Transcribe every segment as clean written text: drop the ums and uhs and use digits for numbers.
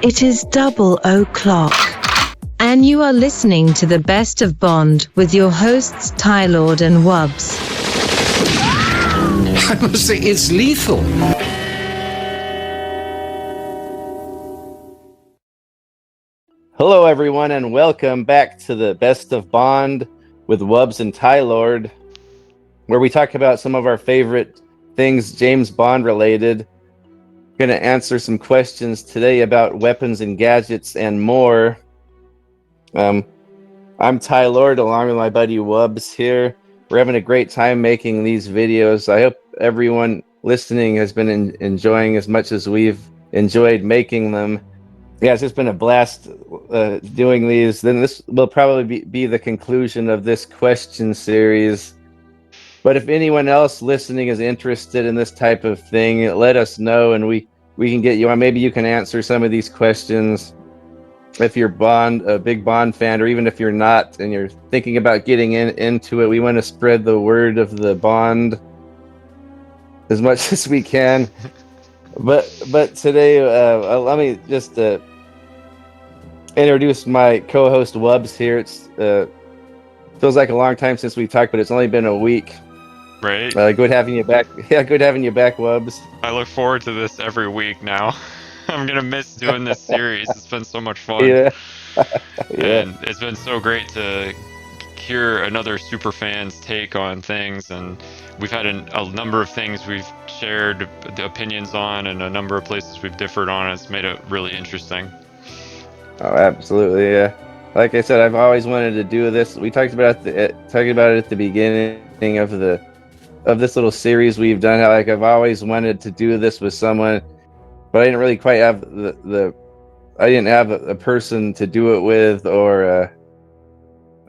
It is 00:00. And you are listening to the Best of Bond with your hosts Tylord and Wubs. I must say, it's lethal. Hello, everyone, and welcome back to the Best of Bond with Wubs and Tylord, where we talk about some of our favorite things James Bond related. We're going to answer some questions today about weapons and gadgets and more. I'm Tylord, along with my buddy Wubs here. We're having a great time making these videos. I hope everyone listening has been enjoying as much as we've enjoyed making them. Yeah, it's just been a blast doing these. Then this will probably be the conclusion of this question series. But if anyone else listening is interested in this type of thing, let us know and we can get you on. Maybe you can answer some of these questions. If you're a big Bond fan, or even if you're not and you're thinking about getting into it, we want to spread the word of the Bond as much as we can. But today, let me just introduce my co-host Wubs here. It's feels like a long time since we talked, but it's only been a week. Right. Good having you back. Yeah, good having you back, Wubs. I look forward to this every week now. I'm gonna miss doing this series. It's been so much fun. Yeah. And it's been so great to hear another super fan's take on things, and we've had a number of things we've shared the opinions on, and a number of places we've differed on. It's made it really interesting. Oh, absolutely, yeah. Like I said, I've always wanted to do this. We talked about it at the beginning of this little series we've done. How like I've always wanted to do this with someone, but I didn't really quite have I didn't have a person to do it with, or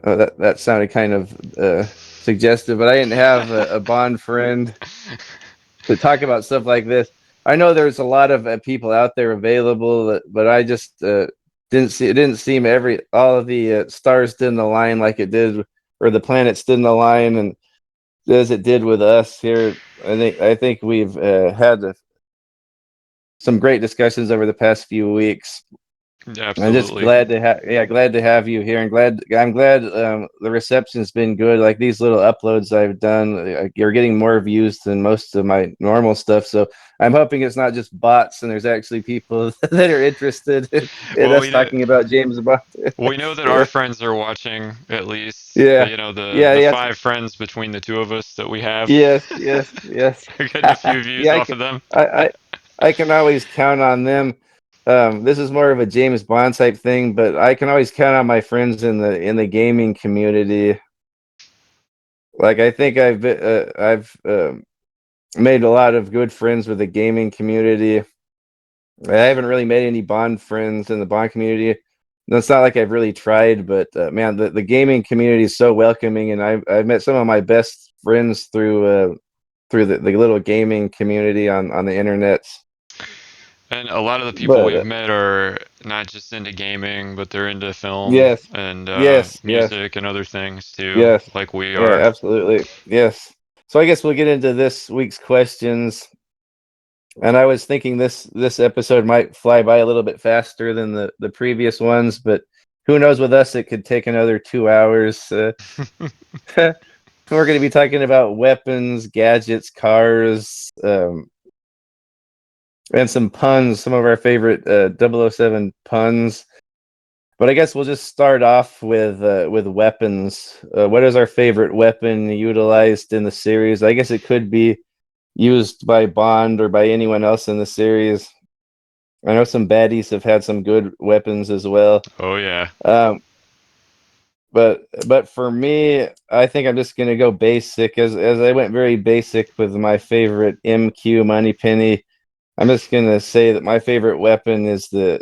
that sounded kind of suggestive, but I didn't have a Bond friend to talk about stuff like this. I know there's a lot of people out there available, but I just didn't seem all of the stars didn't align like it did, or the planets didn't align, and as it did with us here. I think we've had some great discussions over the past few weeks. Absolutely. I'm just glad to have you here, and I'm glad the reception's been good. Like these little uploads I've done, you're getting more views than most of my normal stuff. So I'm hoping it's not just bots, and there's actually people that are interested in us talking about James Bond. We know that our friends are watching, at least. Yeah. You know, the Yes. 5 friends between the two of us that we have. Yes. We're getting a few views off of them. I can always count on them. This is more of a James Bond type thing, but I can always count on my friends in the gaming community. Like I think I've made a lot of good friends with the gaming community. I haven't really made any Bond friends in the Bond community. It's not like I've really tried, but man, the gaming community is so welcoming, and I've met some of my best friends through the little gaming community on the internet. And a lot of the people we've met are not just into gaming, but they're into film and music and other things too, like we are. Yeah, absolutely. Yes. So I guess we'll get into this week's questions. And I was thinking this episode might fly by a little bit faster than the previous ones, but who knows, with us it could take another 2 hours. We're going to be talking about weapons, gadgets, cars, and some puns, some of our favorite 007 puns. But I guess we'll just start off with weapons. What is our favorite weapon utilized in the series? I guess it could be used by Bond or by anyone else in the series. I know some baddies have had some good weapons as well. Oh yeah. But for me, I think I'm just gonna go basic, as I went very basic with my favorite MQ Moneypenny. I'm just gonna say that my favorite weapon is the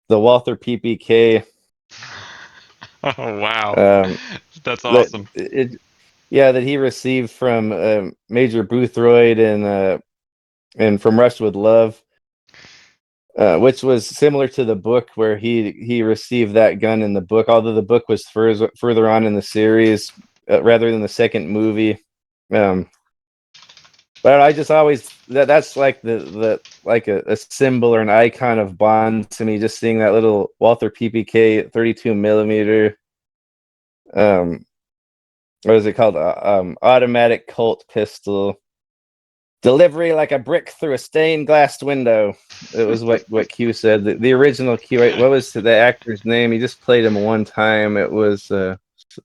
Walther PPK. Oh wow, that's awesome. That he received from Major Boothroyd and from Rush with Love, which was similar to the book where he received that gun in the book. Although the book was further on in the series, rather than the second movie. But I just always that's like the like a symbol or an icon of Bond to me. Just seeing that little Walther PPK 32 millimeter, um, what is it called? Automatic Colt pistol. Delivery like a brick through a stained glass window. It was what Q said. The original Q. What was the actor's name? He just played him one time. It was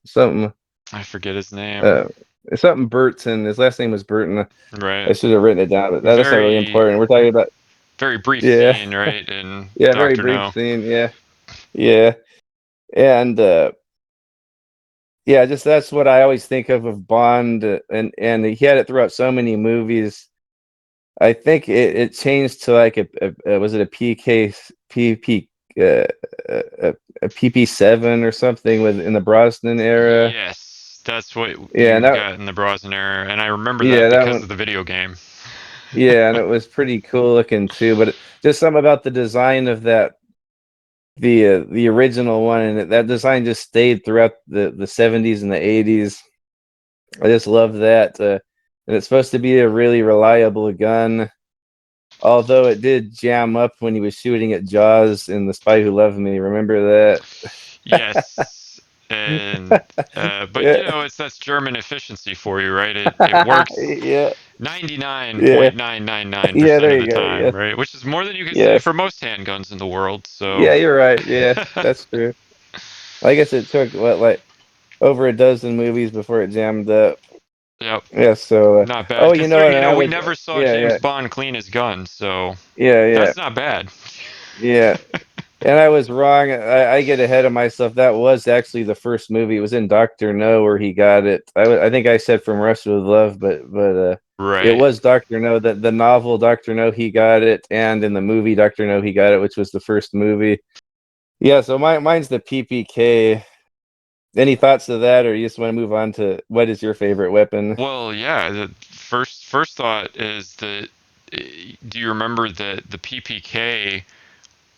something. I forget his name. Something Burton. His last name was Burton. Right. I should have written it down, but that's not really Very, important. We're talking about very brief yeah, scene, right? In yeah, very Doctor brief No. scene. Yeah, yeah, and yeah, just that's what I always think of Bond, and he had it throughout so many movies. I think it changed to like a was it a PK PP a PP7 or something with in the Brosnan era. Yes, that's what Yeah, and you that got in the Brosnan era, and I remember yeah that that because one of the video game. yeah, and it was pretty cool looking too. But just something about the design of the original one, and that design just stayed throughout the 70s and the 80s. I just love that, and it's supposed to be a really reliable gun. Although it did jam up when he was shooting at Jaws in The Spy Who Loved Me. Remember that? Yes, and but Yeah, you know, that's German efficiency for you, right? It works yeah, yeah, 99.999% yeah. of There the you go. time, Yes, right? Which is more than you could say yes, for most handguns in the world. So, yeah. You're right. Yeah, that's true. I guess it took what like over a dozen movies before it jammed up. yep, Yeah. So, not bad. oh, you know, Considering, and you know, I we was, never saw yeah, James yeah, Bond clean his gun, so yeah, yeah, that's not bad. yeah. And I was wrong. I get ahead of myself. That was actually the first movie. It was in Doctor No where he got it. I think I said From Russia with Love, but it Right. was Doctor No. That the novel Doctor No he got it, and in the movie Doctor No he got it, which was the first movie. Yeah. So mine's the PPK. Any thoughts to that, or you just want to move on to what is your favorite weapon? Well, yeah. The first thought is that do you remember that the PPK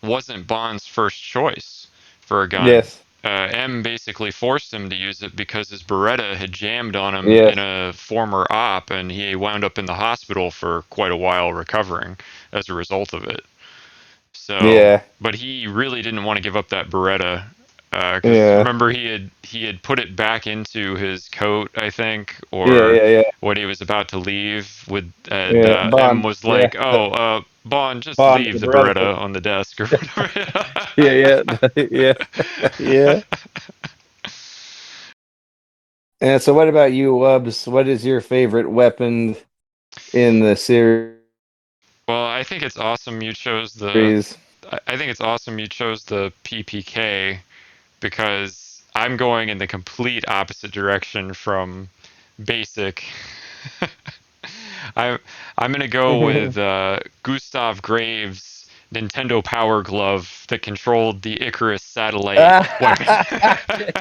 wasn't Bond's first choice for a gun? Yes. M basically forced him to use it because his Beretta had jammed on him in Yes. a former op, and he wound up in the hospital for quite a while recovering as a result of it. So, Yeah. but he really didn't want to give up that Beretta because Yeah. remember he had put it back into his coat, I think, Yeah. or Yeah. Yeah. when he was about to leave with, and Yeah. M Bond. was Yeah. like, "Oh, Bond, just Bond. leave The the Beretta. Beretta on the desk or whatever." Yeah. Yeah. Yeah. Yeah. And so, what about you, Wubs? What is your favorite weapon in the series? Well, I think it's awesome you chose the PPK because I'm going in the complete opposite direction from basic. I I'm gonna go with Gustav Graves' Nintendo Power Glove that controlled the Icarus satellite weapon.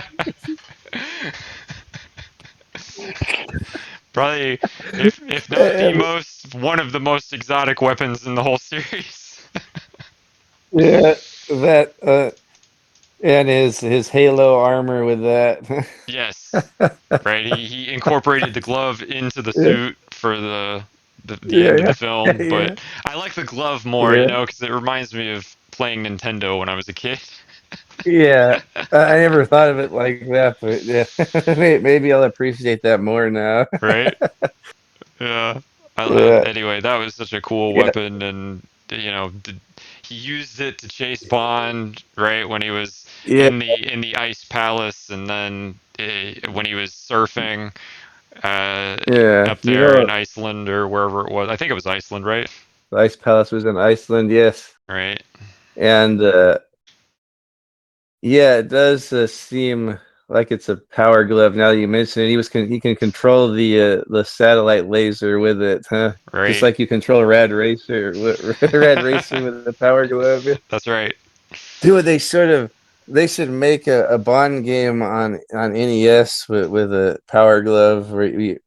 Probably, if not the most, one of the most exotic weapons in the whole series. Yeah, that and his Halo armor with that. Yes, right. He incorporated the glove into the Yeah, suit for the end of the yeah, film, yeah, but I like the glove more, you yeah, know, because it reminds me of playing Nintendo when I was a kid. yeah. I never thought of it like that, but yeah, maybe I'll appreciate that more now. Right? Yeah. Yeah, Anyway, that was such a cool yeah, weapon, and you know, he used it to chase Bond, right, when he was yeah, in the ice palace, and then when he was surfing uh, yeah. up You there in know, Iceland or wherever it was. I think it was Iceland, right? the Ice Palace was in Iceland, yes, Right. and yeah, it does seem like it's a power glove. Now that you mention it, he can control the satellite laser with it, huh? Just Right. like you control Rad Racer, Rad Racer with the power glove. That's right. Dude, they should make a Bond game on NES with a power glove. Right.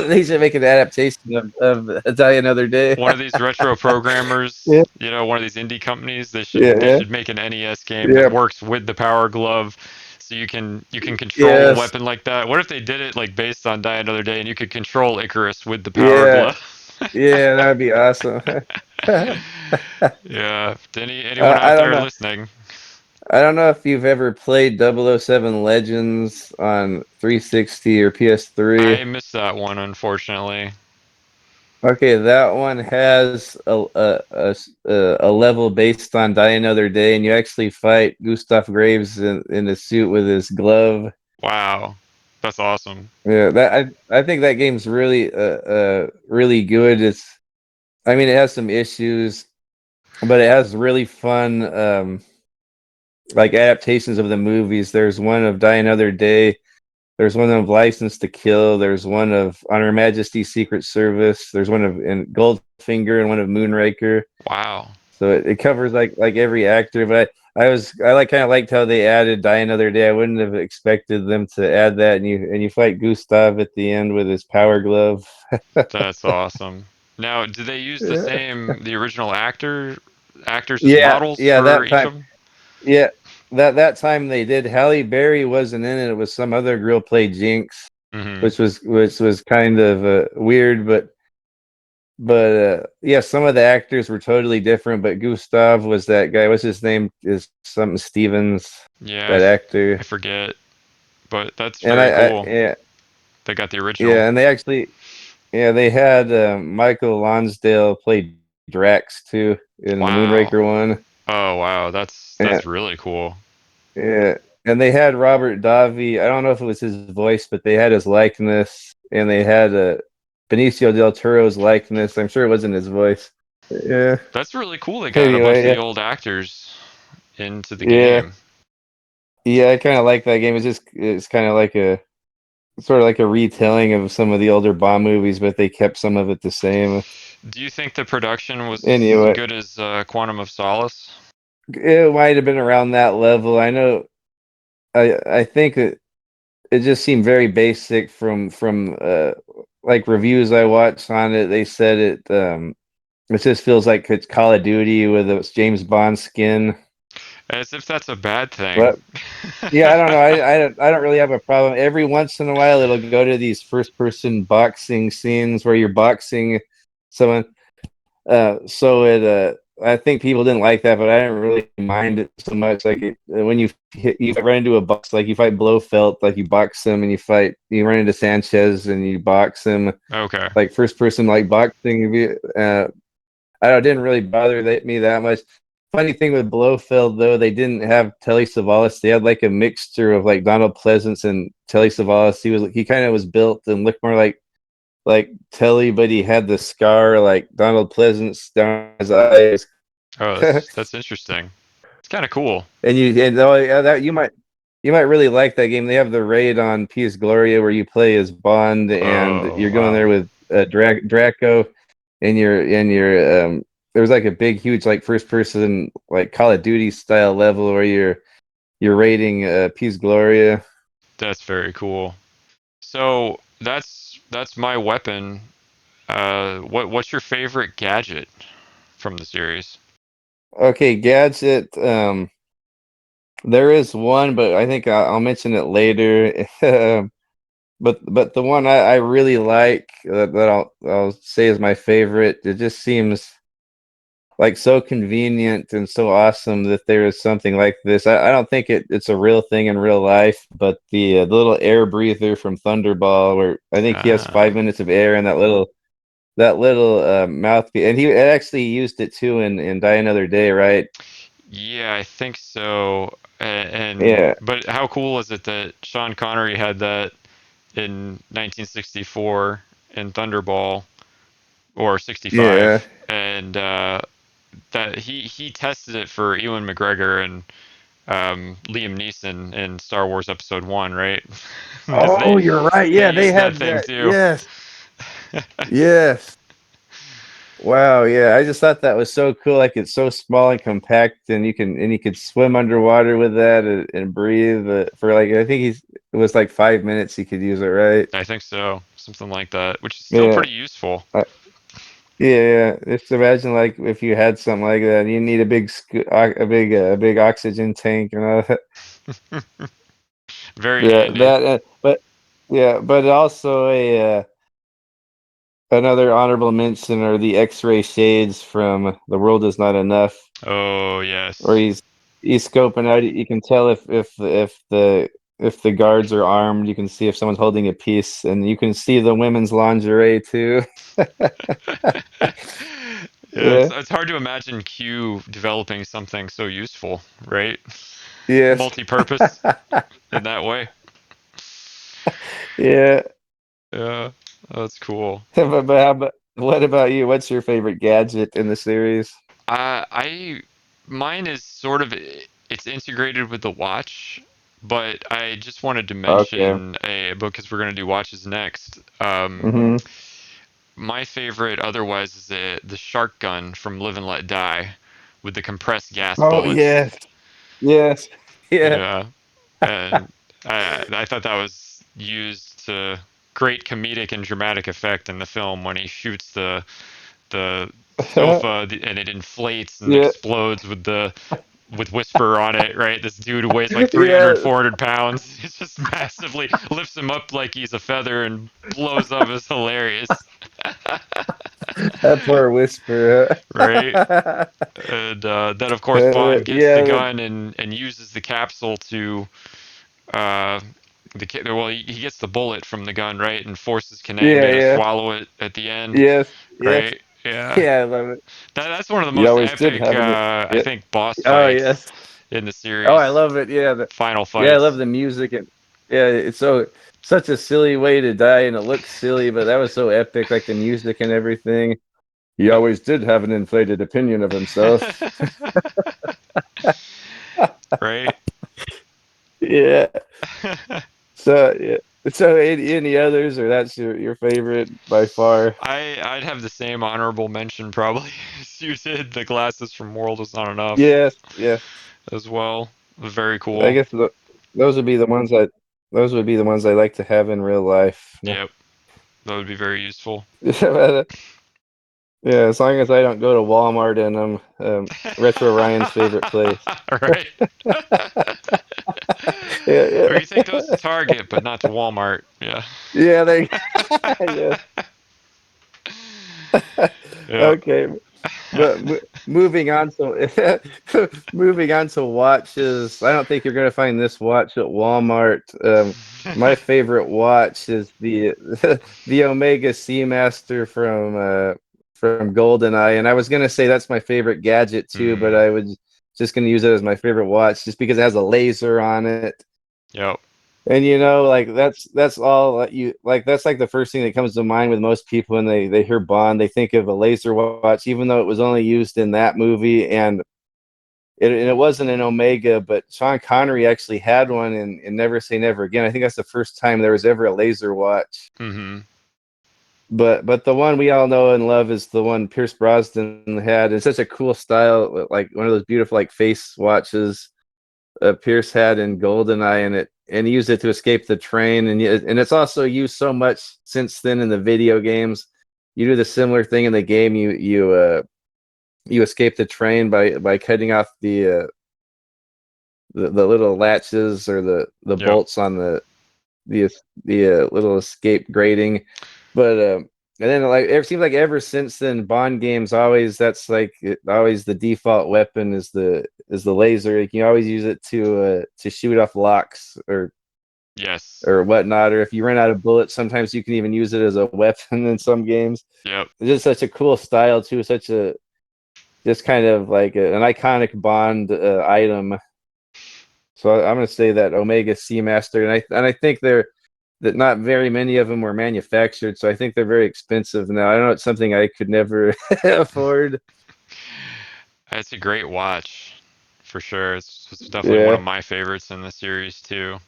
They should make an adaptation of Die Another Day. One of these retro programmers, Yeah, you know, one of these indie companies, yeah, they yeah, should make an NES game that yeah, works with the Power Glove, so you can control a Yes. weapon like that. What if they did it like based on Die Another Day, and you could control Icarus with the power Yeah. glove? Yeah, that'd be awesome. Yeah. To anyone I out don't there know. listening, I don't know if you've ever played 007 Legends on 360 or PS3. I missed that one unfortunately. Okay, that one has a level based on Die Another Day, and you actually fight Gustav Graves in a suit with his glove. Wow, that's awesome. Yeah, I think that game's really good. I mean, it has some issues, but it has really fun like adaptations of the movies. There's one of Die Another Day. There's one of License to Kill. There's one of On Her Majesty's Secret Service. There's one of in Goldfinger and one of Moonraker. Wow, So it covers like every actor. But I like kind of liked how they added Die Another Day. I wouldn't have expected them to add that. And you fight Gustav at the end with his power glove. that's awesome. Now, do they use Yeah, the original actors as yeah, models yeah. for That each time, of them? yeah, that time they did. Halle Berry wasn't in it. It was some other girl played Jinx, Hmm. which was kind of weird, but yeah, some of the actors were totally different. But Gustav was that guy. What's his name? Is something Stevens, Yeah, that I actor. forget, but that's And very cool. yeah, They got the original. yeah, and they actually, yeah, they had Michael Lonsdale play Drax too in the Wow. Moonraker one. Oh wow, Yeah, that's really cool. yeah, and they had Robert Davi. I don't know if it was his voice, but they had his likeness, and they had Benicio del Toro's likeness. I'm sure it wasn't his voice. Yeah. That's really cool. They got a bunch of Anyway, the yeah, old actors into the yeah, game. yeah. I kind of like that game. It's kind of like a sort of like a retelling of some of the older Bond movies, but they kept some of it the same. Do you think the production was as Anyway, good as Quantum of Solace? it might have been around that level. I know. I think it just seemed very basic from like reviews I watched on it. They said it just feels like it's Call of Duty with a James Bond skin. As if that's a bad thing. But yeah, I don't know. I don't really have a problem. Every once in a while, it'll go to these first person boxing scenes where you're boxing someone. So I think people didn't like that, but I didn't really mind it so much. Like when you run into a box, like you fight Blofeld, like you box him, and you run into Sanchez and you box him, Okay. like first person like boxing. I don't, it didn't really bother me that much. Funny thing with Blofeld though, they didn't have Telly Savalas. They had like a mixture of like Donald Pleasance and Telly Savalas. He kind of was built and looked more like Telly, but he had the scar like Donald Pleasance down his eyes. Oh, that's interesting. It's kind of cool. And oh yeah, that you might really like that game. They have the raid on Pius Gloria where you play as Bond and Oh you're going wow. there with Draco, and you're there's like a big huge like first person like Call of Duty style level where you're raiding Pius Gloria. That's very cool. So that's my weapon. What's your favorite gadget from the series? Okay, gadget. There is one, but I think I'll mention it later. But the one I really like that I'll say is my favorite. It just seems like so convenient and so awesome that there is something like this. I don't think it's a real thing in real life, but the little air breather from Thunderball, where I think he has Uh, 5 minutes of air in that little mouthpiece, and he actually used it too in Die Another Day, right? yeah, I think so. Yeah, But how cool is it that Sean Connery had that in 1964 in Thunderball or yeah. 65, and that he tested it for Ewan McGregor and Liam Neeson in Star Wars Episode One, right? Because Oh, you're right. they Yeah, they used that had thing that. too. Yes, yes. Wow, yeah. I just thought that was so cool. Like it's so small and compact, and you could swim underwater with that and breathe for like I think it was like 5 minutes. You could use it, right? I think so, something like that, which is still Yeah, pretty useful. uh, yeah. Just imagine like if you had something like that, you need a big oxygen tank and all that. Very Yeah, handy. that. But also another honorable mention are the X-ray shades from The World Is Not Enough, Oh where yes. he's scoping out. You can tell if the guards are armed. You can see if someone's holding a piece, and you can see the women's lingerie too. Yeah, Yeah. it's hard to imagine Q developing something so useful, right? Yes. Multi-purpose in that way. Yeah. Yeah, that's cool. But what about you? What's your favorite gadget in the series? I mine is sort of it's integrated with the watch, but I just wanted to Okay. mention a because we're gonna do watches next. Hmm. My favorite otherwise is the shark gun from Live and Let Die with the compressed gas Oh bullets. yes. Yes. Yeah. Yeah, and I thought that was used to great comedic and dramatic effect in the film when he shoots the sofa and it inflates and Yeah. explodes with Whisper on it, right? This dude who weighs like 300, Yeah. 400 pounds. It just massively lifts him up like he's a feather and blows up. It's hilarious, That poor whisper. right? And then, of course, Bond gets the Yeah. gun and uses the capsule to uh, well, he gets the bullet from the gun, right, and forces Yeah. Kananga to Yeah. swallow it at the end, Yes. Yes. right? Yeah, Yeah. I love it. that's one of the You most always did epic, have an. I Yeah. think, boss Oh fights yes. in the Oh, I series. love it. Yeah. Final Yeah. I love fights. the music and yeah. It's such a silly way to die, and it looks silly, but that was so epic. Like the music and everything. He always did have an inflated opinion of himself. Right? Yeah. So yeah. So any others, or that's your favorite by far? I'd have the same honorable mention probably as you did. The glasses from World is not enough Yes. Yes. as well. Very I cool. guess those would be the ones that those would be the ones I like to have in real life. Yep, that would be very useful. Yeah, as long as I don't go to Walmart and Retro Ryan's favorite place. Right? Or Yeah, you take those to Target, but not to Walmart. Yeah. yeah, they, yes. Yeah. Okay, but moving on to moving on to watches. I don't think you're gonna find this watch at Walmart. My favorite watch is the the Omega Seamaster from GoldenEye, and I was gonna say that's my favorite gadget too, but Hmm. I was just gonna use it as my favorite watch just because it has a laser on it. Yep. And like that's all that you like. That's like the first thing that comes to mind with most people when they hear Bond. They think of a laser watch, even though it was only used in that movie, and it wasn't an Omega. But Sean Connery actually had one in Never Say Never Again. I think that's the first time there was ever a laser watch. Hmm. But the one we all know and love is the one Pierce Brosnan had. It's such a cool style, like one of those beautiful like face watches Pierce had in GoldenEye, and he used it to escape the train, and it's also used so much since then in the video games. You do the similar thing in the game. You escape the train by cutting off the little latches or the Yep. bolts on the little escape grating. But and then like it seems like ever since then, Bond games always always the default weapon is the laser. You can always use it to shoot off locks Yes. or whatnot. Or if you run out of bullets, sometimes you can even use it as a weapon in some games. Yep. It's just such a cool style too. Such a just kind of like an iconic Bond item. So I'm going to say that Omega Seamaster, and I think that not very many of them were manufactured, so I think they're very expensive now. I don't know, it's something I could never afford. It's a great watch, for sure. It's definitely one of Yeah, my favorites in the series too.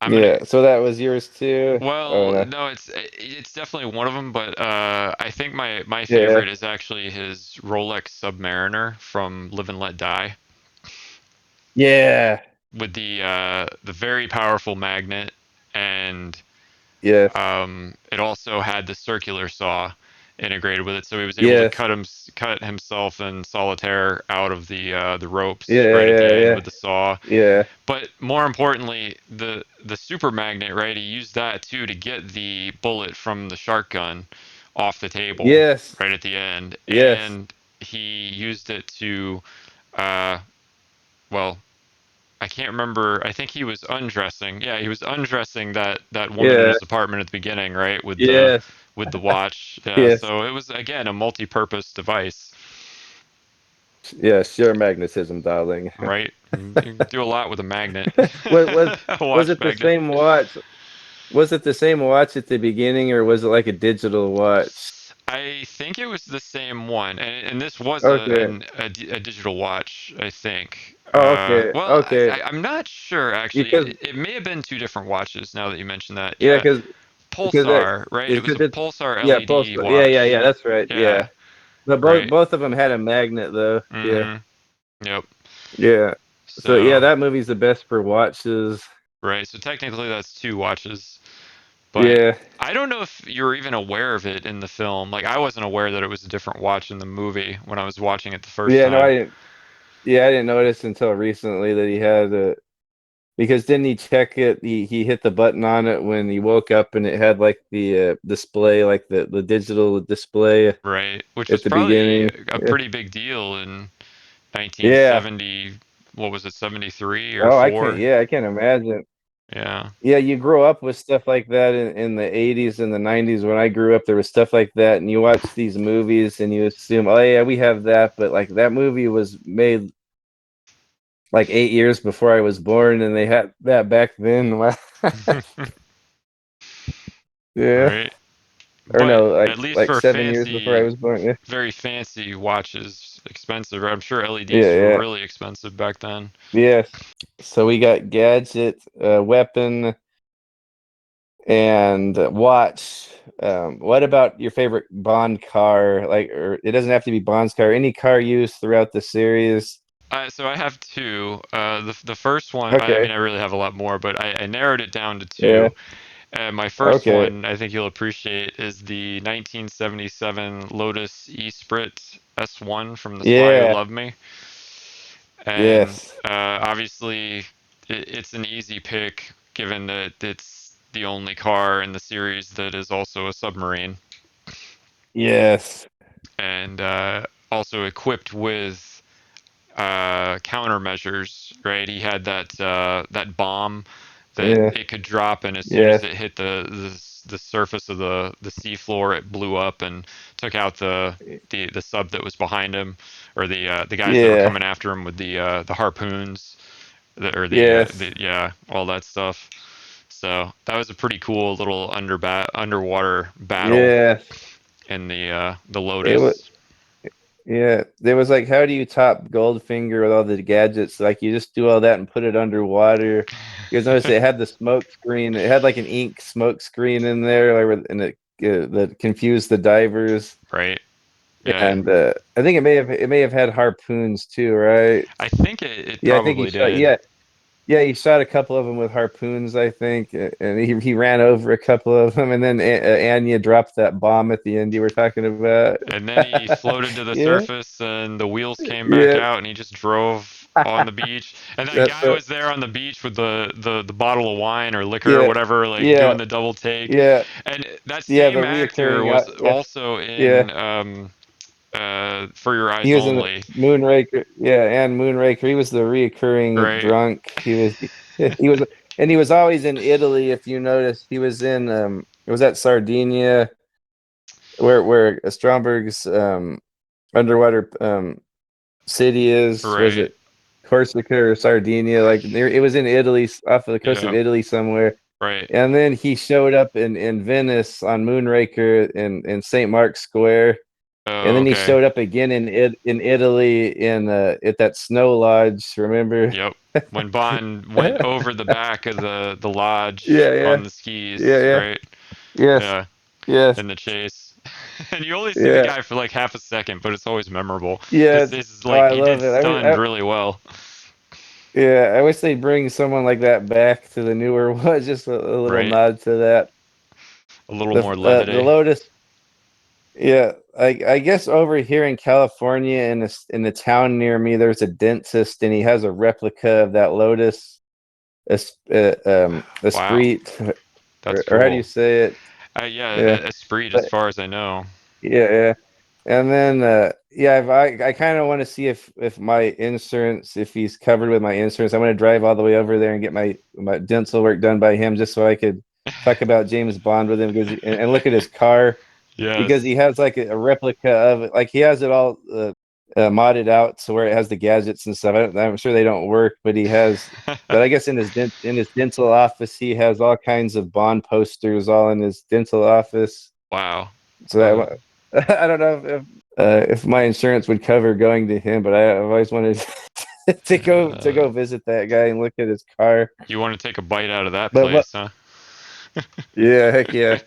I'm gonna. yeah. So that was yours too. Oh Well, no. no, it's definitely one of them, but I think my Yeah, favorite is actually his Rolex Submariner from Live and Let Die, yeah, with the very powerful magnet, and yes, it also had the circular saw, integrated with it, so he was able to cut himself in solitaire out of the ropes right at the end with the saw. Yeah. But more importantly, the super magnet, right? He used that too to get the bullet from the shark gun off the table Yes. right at the end, Yes. and he used it to, uh, well, I can't remember. I think he was undressing. Yeah, he was undressing that woman in Yeah. his apartment at the beginning, right? Yes. With the watch. Yeah, Yes. so it was again a multi-purpose device, Yeah. Sheer magnetism, darling. right? You can do a lot with a magnet. was was A was watch it the magnet. same watch? Was it the same watch at the beginning, or was it like a digital watch? I think it was the same one, and this was Okay. a digital watch, I think. Oh, okay. Well, Okay. I'm not sure actually. Because It may have been two different watches now that you mentioned that. yeah, Yeah, because that Pulsar, right? It was because a it's Pulsar yeah, LED postal. Yeah, yeah, watch. yeah. That's right. Yeah, Yeah, but both right. both of them had a magnet though. Yeah, Mm-hmm. Yep. yeah. So yeah, So, that movie's the best for watches. right. So technically that's two watches, but Yeah, I don't know if you're even aware of it in the film. Like I wasn't aware that it was a different watch in the movie when I was watching it the first yeah. No, I time. didn't. Yeah, I didn't notice until recently that he had a. Because didn't he check it? He hit the button on it when he woke up, and it had like the display, like the digital display Right, which at was the probably beginning. a Yeah. pretty big deal in Yeah. 1970. What was it, 73 or Oh, I can't. 4? Yeah, I can't imagine. Yeah, Yeah, you grow up with stuff like that in the 80s and the 90s. When I grew up, there was stuff like that, and you watch these movies and you assume, oh yeah, we have that, but like that movie was made like 8 years before I was born, and they had that back then. Wow. Yeah, right. or But no, at least like for 7 years before I fancy, was born. Yeah, very fancy watches, expensive. I'm sure yeah, LEDs were yeah, really expensive back then. yes. So we got gadget, weapon, and watch. What about your favorite Bond car? Like, or it doesn't have to be Bond's car. Any car used throughout the series. So I have two. The first one, I mean, Okay. I really have a lot more, but I narrowed it down to Yeah. two. My first Okay. one, I think you'll appreciate, is the 1977 Lotus E-Sprit S1 from The Spy Who Yeah. Loved Me. And Yes. obviously, it's an easy pick given that it's the only car in the series that is also a submarine Yes. and also equipped with countermeasures, right? He had that bomb that Yeah. it could drop, and as soon as Yes. it hit the surface of the seafloor, it blew up and took out the sub that was behind him, or the guys that were Yeah. coming after him with the harpoons, Yes. the yeah, all that stuff. So that was a pretty cool little underwater battle Yes. in the It was. Lotus. Yeah, there was like, how do you top Goldfinger with all the gadgets? Like, you just do all that and put it underwater. You guys notice it had the smoke screen. It had like an ink smoke screen in there, like, and it that confused the divers. Right. Yeah. And I think it may have had harpoons too, right? I think it Yeah, I think he probably shot. did. Yeah, yeah, he shot a couple of them with harpoons, I think, and he ran over a couple of them, and then Anya dropped that bomb at the end you were talking about. And then he floated to the Yeah, surface and the wheels came back yeah, out and he just drove on the beach. And that that's guy right. was there on the beach with the bottle of wine or liquor or Yeah, whatever, like yeah, doing the double take. yeah, And that yeah. The same actor reoccurring, was yeah, also yeah. in For Your He Eyes was in the Only, Moonraker, yeah, and Moonraker. He was the reoccurring right? drunk. He was, and he was always in Italy. If you notice, he was in it was at Sardinia, where Stromberg's underwater city is. Was Right. it Corsica or Sardinia? Like it was in Italy, off of the coast of Yeah. Italy somewhere. Right. And then he showed up in Venice on Moonraker in St. Mark's Square. And Oh, then he okay. showed up again in Italy at that snow lodge. Remember? Yep. When Bond went over the back of the lodge Yeah, on yeah, the skis, yeah, yeah. right? Yes, Yeah. yes, In the chase. And you only see the yeah, guy for like half a second, but it's always memorable. yes. This is Oh, like I he did love it. stunned really well. Yeah, I wish they'd bring someone like that back to the newer ones. Just a little Right? nod to that. A little The more the levity. Lotus, Yeah, I guess over here in California, in the town near me, there's a dentist, and he has a replica of that Lotus, Wow, Esprit, that's or how do you cool. say it? Yeah, Yeah, Esprit, as but far as I know. yeah, yeah. And then yeah, if I kind of want to see if my insurance, if he's covered with my insurance, I'm gonna drive all the way over there and get my dental work done by him, just so I could talk about James Bond with him, because and look at his car, because Yes. he has like a replica of it. Like he has it all modded out to where it has the gadgets and stuff. I'm sure they don't work, but he has. But I guess in his dental office, he has all kinds of Bond posters all in his dental office. Wow. So Uh, I don't know if my insurance would cover going to him, but I've always wanted to uh, go visit that guy and look at his car. you want to take a bite out of that But place, huh? yeah, heck yeah.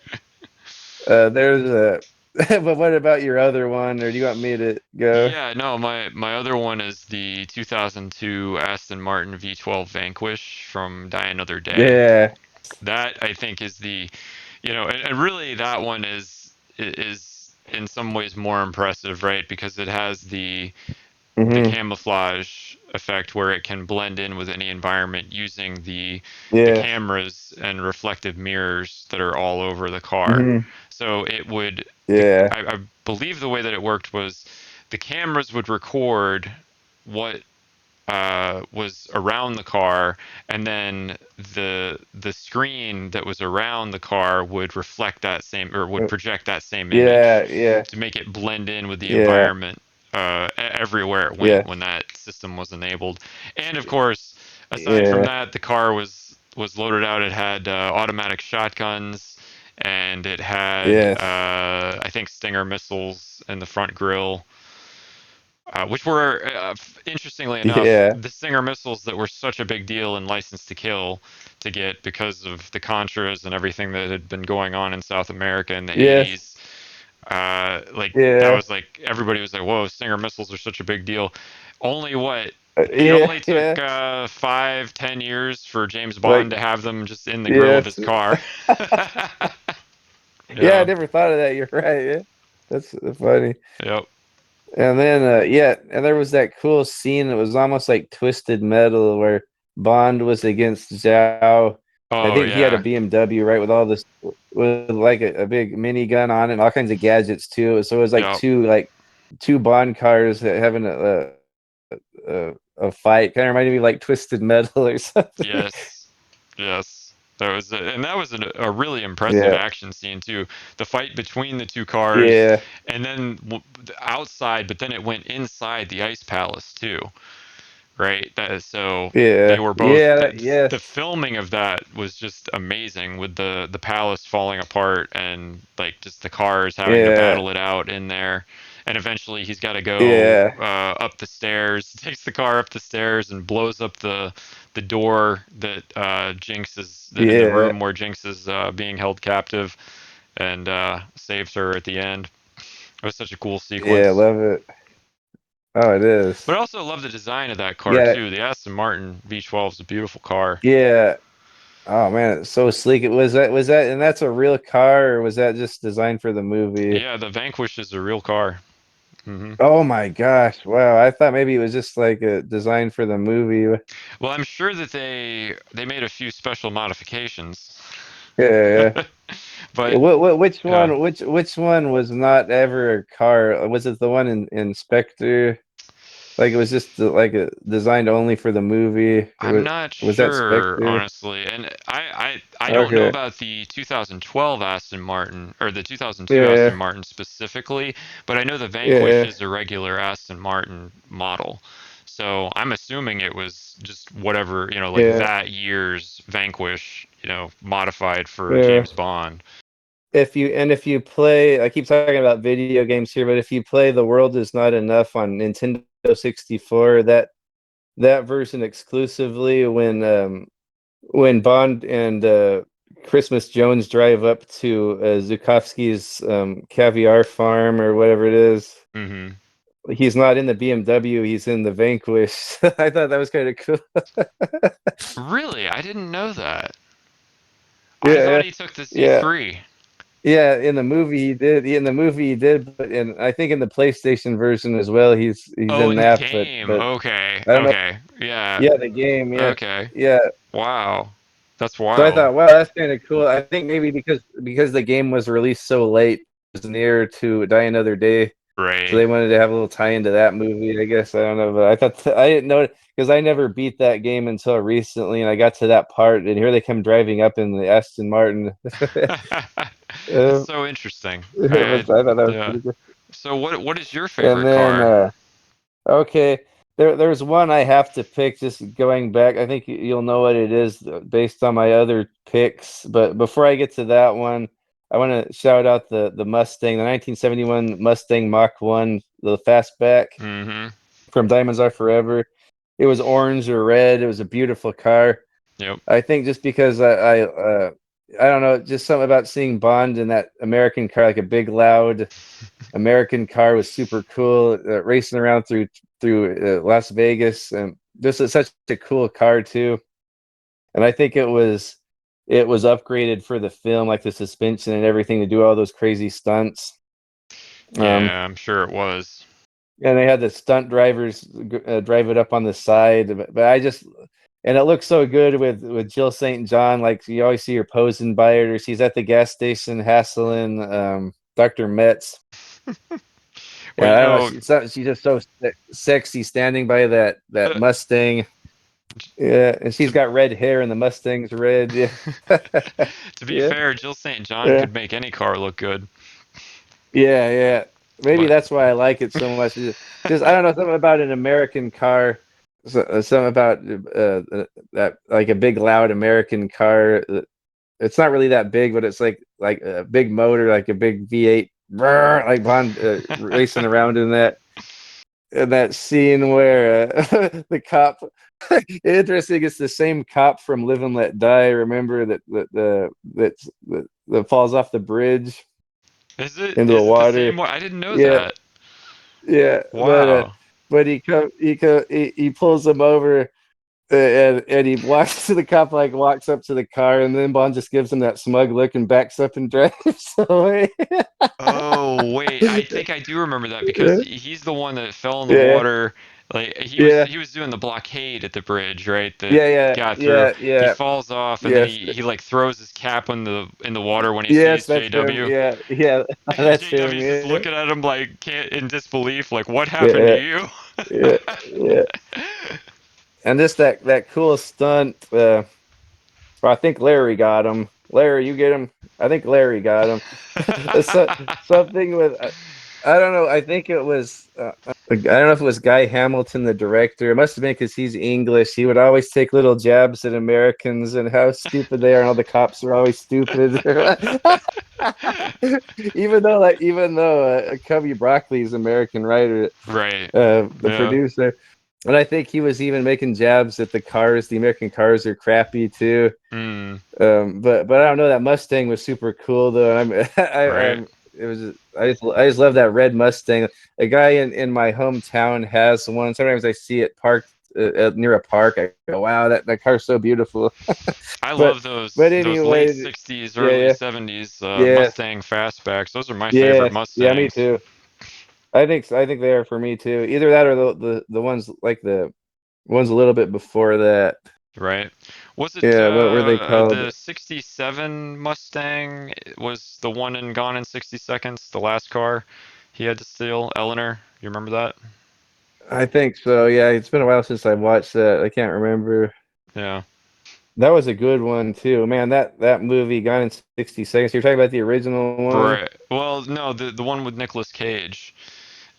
There's a. But what about your other one, or do you want me to go? Yeah, no, my other one is the 2002 Aston Martin V12 Vanquish from Die Another Day. Yeah. That I think is and really that one is in some ways more impressive, right? Because it has the Hmm. camouflage effect where it can blend in with any environment using the Yeah. cameras and reflective mirrors that are all over the car. Hmm. So it would Yeah. I believe the way that it worked was the cameras would record what was around the car, and then the screen that was around the car would reflect that same or would project that same Yeah. image Yeah. to make it blend in with the Yeah. environment everywhere it went Yeah. when that system was enabled. And of course, aside from Yeah. that, the car was loaded out. It had automatic shotguns, and it had Yes. I think Stinger missiles in the front grille, which were, interestingly enough, Yeah. the Stinger missiles that were such a big deal in License to Kill to get because of the Contras and everything that had been going on in South America in the Yes. 80s. Like that Yeah. was like everybody was like, "Whoa, Stinger missiles are such a big deal." Only what it Yeah. only took Yeah. 5, 10 years for James Bond Like to have them just in the grill of yes. his car. Yeah, I Yeah. never thought of that. You're right. Yeah. That's funny. Yep. And then yeah, and there was that cool scene that was almost like Twisted Metal where Bond was against Zhao. I Oh think he had a yeah. BMW, right, with all this, with like a big minigun on it and all kinds of gadgets too. So it was Yep. like two Bond cars having a fight. Kind of reminded me like Twisted Metal or something. Yes, yes. That was a really impressive Yeah. action scene too. The fight between the two cars, Yeah. and then outside, but then it went inside the ice palace too, right? So they Yeah. were both Yeah. the Yes. filming of that was just amazing with the palace falling apart and like just the cars having to Yeah. battle it out in there. And eventually he's got to go Yeah. up the stairs, takes the car up the stairs and blows up the door that Jinx is that in the Yeah. room where Jinx is being held captive, and saves her at the end. It was such a cool Yeah. sequence. Love it. Oh, it But is. I also love the design of that car Yeah. too. The Aston Martin V12 is a beautiful car. Yeah. Oh man, it's so sleek. It was that, and that's a real car, or was that just designed for the movie? Yeah, the Vanquish is a real car. hmm Oh my gosh, wow! I thought maybe it was just like a design for the movie. Well, I'm sure that they made a few special modifications, Yeah, yeah. but Which yeah, one? Which one was not ever a car? Was it the one in Spectre? Like it was just like a designed only for the movie, or I'm not was that sure Spectre? honestly, and I don't know Okay. about the 2012 Aston Martin or the 2002 Aston Yeah, Martin specifically, but I know the Vanquish yeah, is a regular Aston Martin model. So I'm assuming it was just whatever, like yeah, that year's Vanquish, modified for yeah. James Bond. If you play, I keep talking about video games here, but if you play The World Is Not Enough on Nintendo 64, that version exclusively, when Bond and Christmas Jones drive up to Zukovsky's caviar farm or whatever it is, hmm he's not in the BMW, he's in the Vanquish. I thought that was kind of cool. Really? I didn't know that. I thought Yeah, he took the yeah. Z3. Yeah, in the movie he did. In the movie he did, but I think in the PlayStation version as well, he's Oh, in in the that. game. But Okay. I don't know. Okay. Yeah. Yeah, the game. Yeah, Okay. yeah. Wow. That's So I wild. thought, wow, that's kind of cool. I think maybe because the game was released so late, it was near to Die Another Day, so Right. they wanted to have a little tie into that movie. I guess I don't know, but I thought I didn't know because I never beat that game until recently, and I got to that part, and here they come driving up in the Aston Martin. It's Uh, so interesting. I thought that was Yeah. pretty good. So what is your And favorite then car? okay, there's one I have to pick. Just going back, I think you'll know what it is based on my other picks. But before I get to that one, I want to shout out the Mustang, the 1971 Mustang Mach 1, the fastback Mm-hmm. from Diamonds Are Forever. It was orange or red. It was a beautiful car. Yep. I think just because I don't know, just something about seeing Bond in that American car, like a big loud American car, was super cool. Racing around through Las Vegas, and this is such a cool car too. And I think it was upgraded for the film, like the suspension and everything, to do all those crazy stunts. Um, Yeah, I'm sure it was. and they had the stunt drivers drive it up on the side, but I just and it looks so good with Jill St. John. Like you always see her posing by it, or she's at the gas station hassling Dr. Metz. Well, Yeah, I don't know. She's just so sexy standing by that uh, Mustang. Yeah, and she's to got red hair, and the Mustang's red. Yeah, to be yeah, fair, Jill St. John yeah, could make any car look good. yeah, yeah. Maybe But that's why I like it so much. Just I don't know, something about an American car. Something about that, like a big loud American car. It's not really that big, but it's like a big motor, like a big V8, like Bond racing around in that scene where the cop. Interesting, it's the same cop from Live and Let Die. Remember that falls off the bridge is it into the is it the water. same one? I didn't know Yeah, that. yeah, Wow. but he pulls him over, and he walks to the cop, like walks up to the car, and then Bond just gives him that smug look and backs up and drives away. Oh, wait. I think I do remember that because Yeah, he's the one that fell in the yeah, water. Like he was yeah, he was doing the blockade at the bridge, right? That yeah, got through. yeah, He yeah. falls off and then Yes, he like throws his cap in the water when he yes, sees that's him. JW. Yeah, yeah, And that's him. JW's just Yeah, looking at him like can't in disbelief, like what happened to yeah, you? yeah, yeah. And just that cool stunt. I think Larry got him. Larry, you get him. I think Larry got him. Something with I don't know. I think it was. I don't know if it was Guy Hamilton, the director. It must have been because he's English. He would always take little jabs at Americans and how stupid they are, and all the cops are always stupid. even though Cubby Broccoli's American writer, Right. the Yeah. producer, and I think he was even making jabs at the cars. The American cars are crappy too. Mm, But I don't know. That Mustang was super cool though. And right. it was I just love that red Mustang. A guy in my hometown has one. Sometimes I see it parked near a park. I go, wow, that car's so beautiful. I but love those late anyway, 60s, yeah, early yeah, 70s yes, Mustang fastbacks. Those are my favorite yes, yeah, me Mustangs. too. I think they are for me too. Either that or the ones like the ones a little bit before that. Right. Was it Yeah, what were they called? the 67 Mustang was the one in Gone in 60 Seconds, the last car he had to steal? Eleanor, you remember that? I think so. Yeah, it's been a while since I watched that. I can't remember. Yeah. That was a good one too. Man, that movie Gone in 60 Seconds. You're talking about the original one? Right. Well, no, the one with Nicolas Cage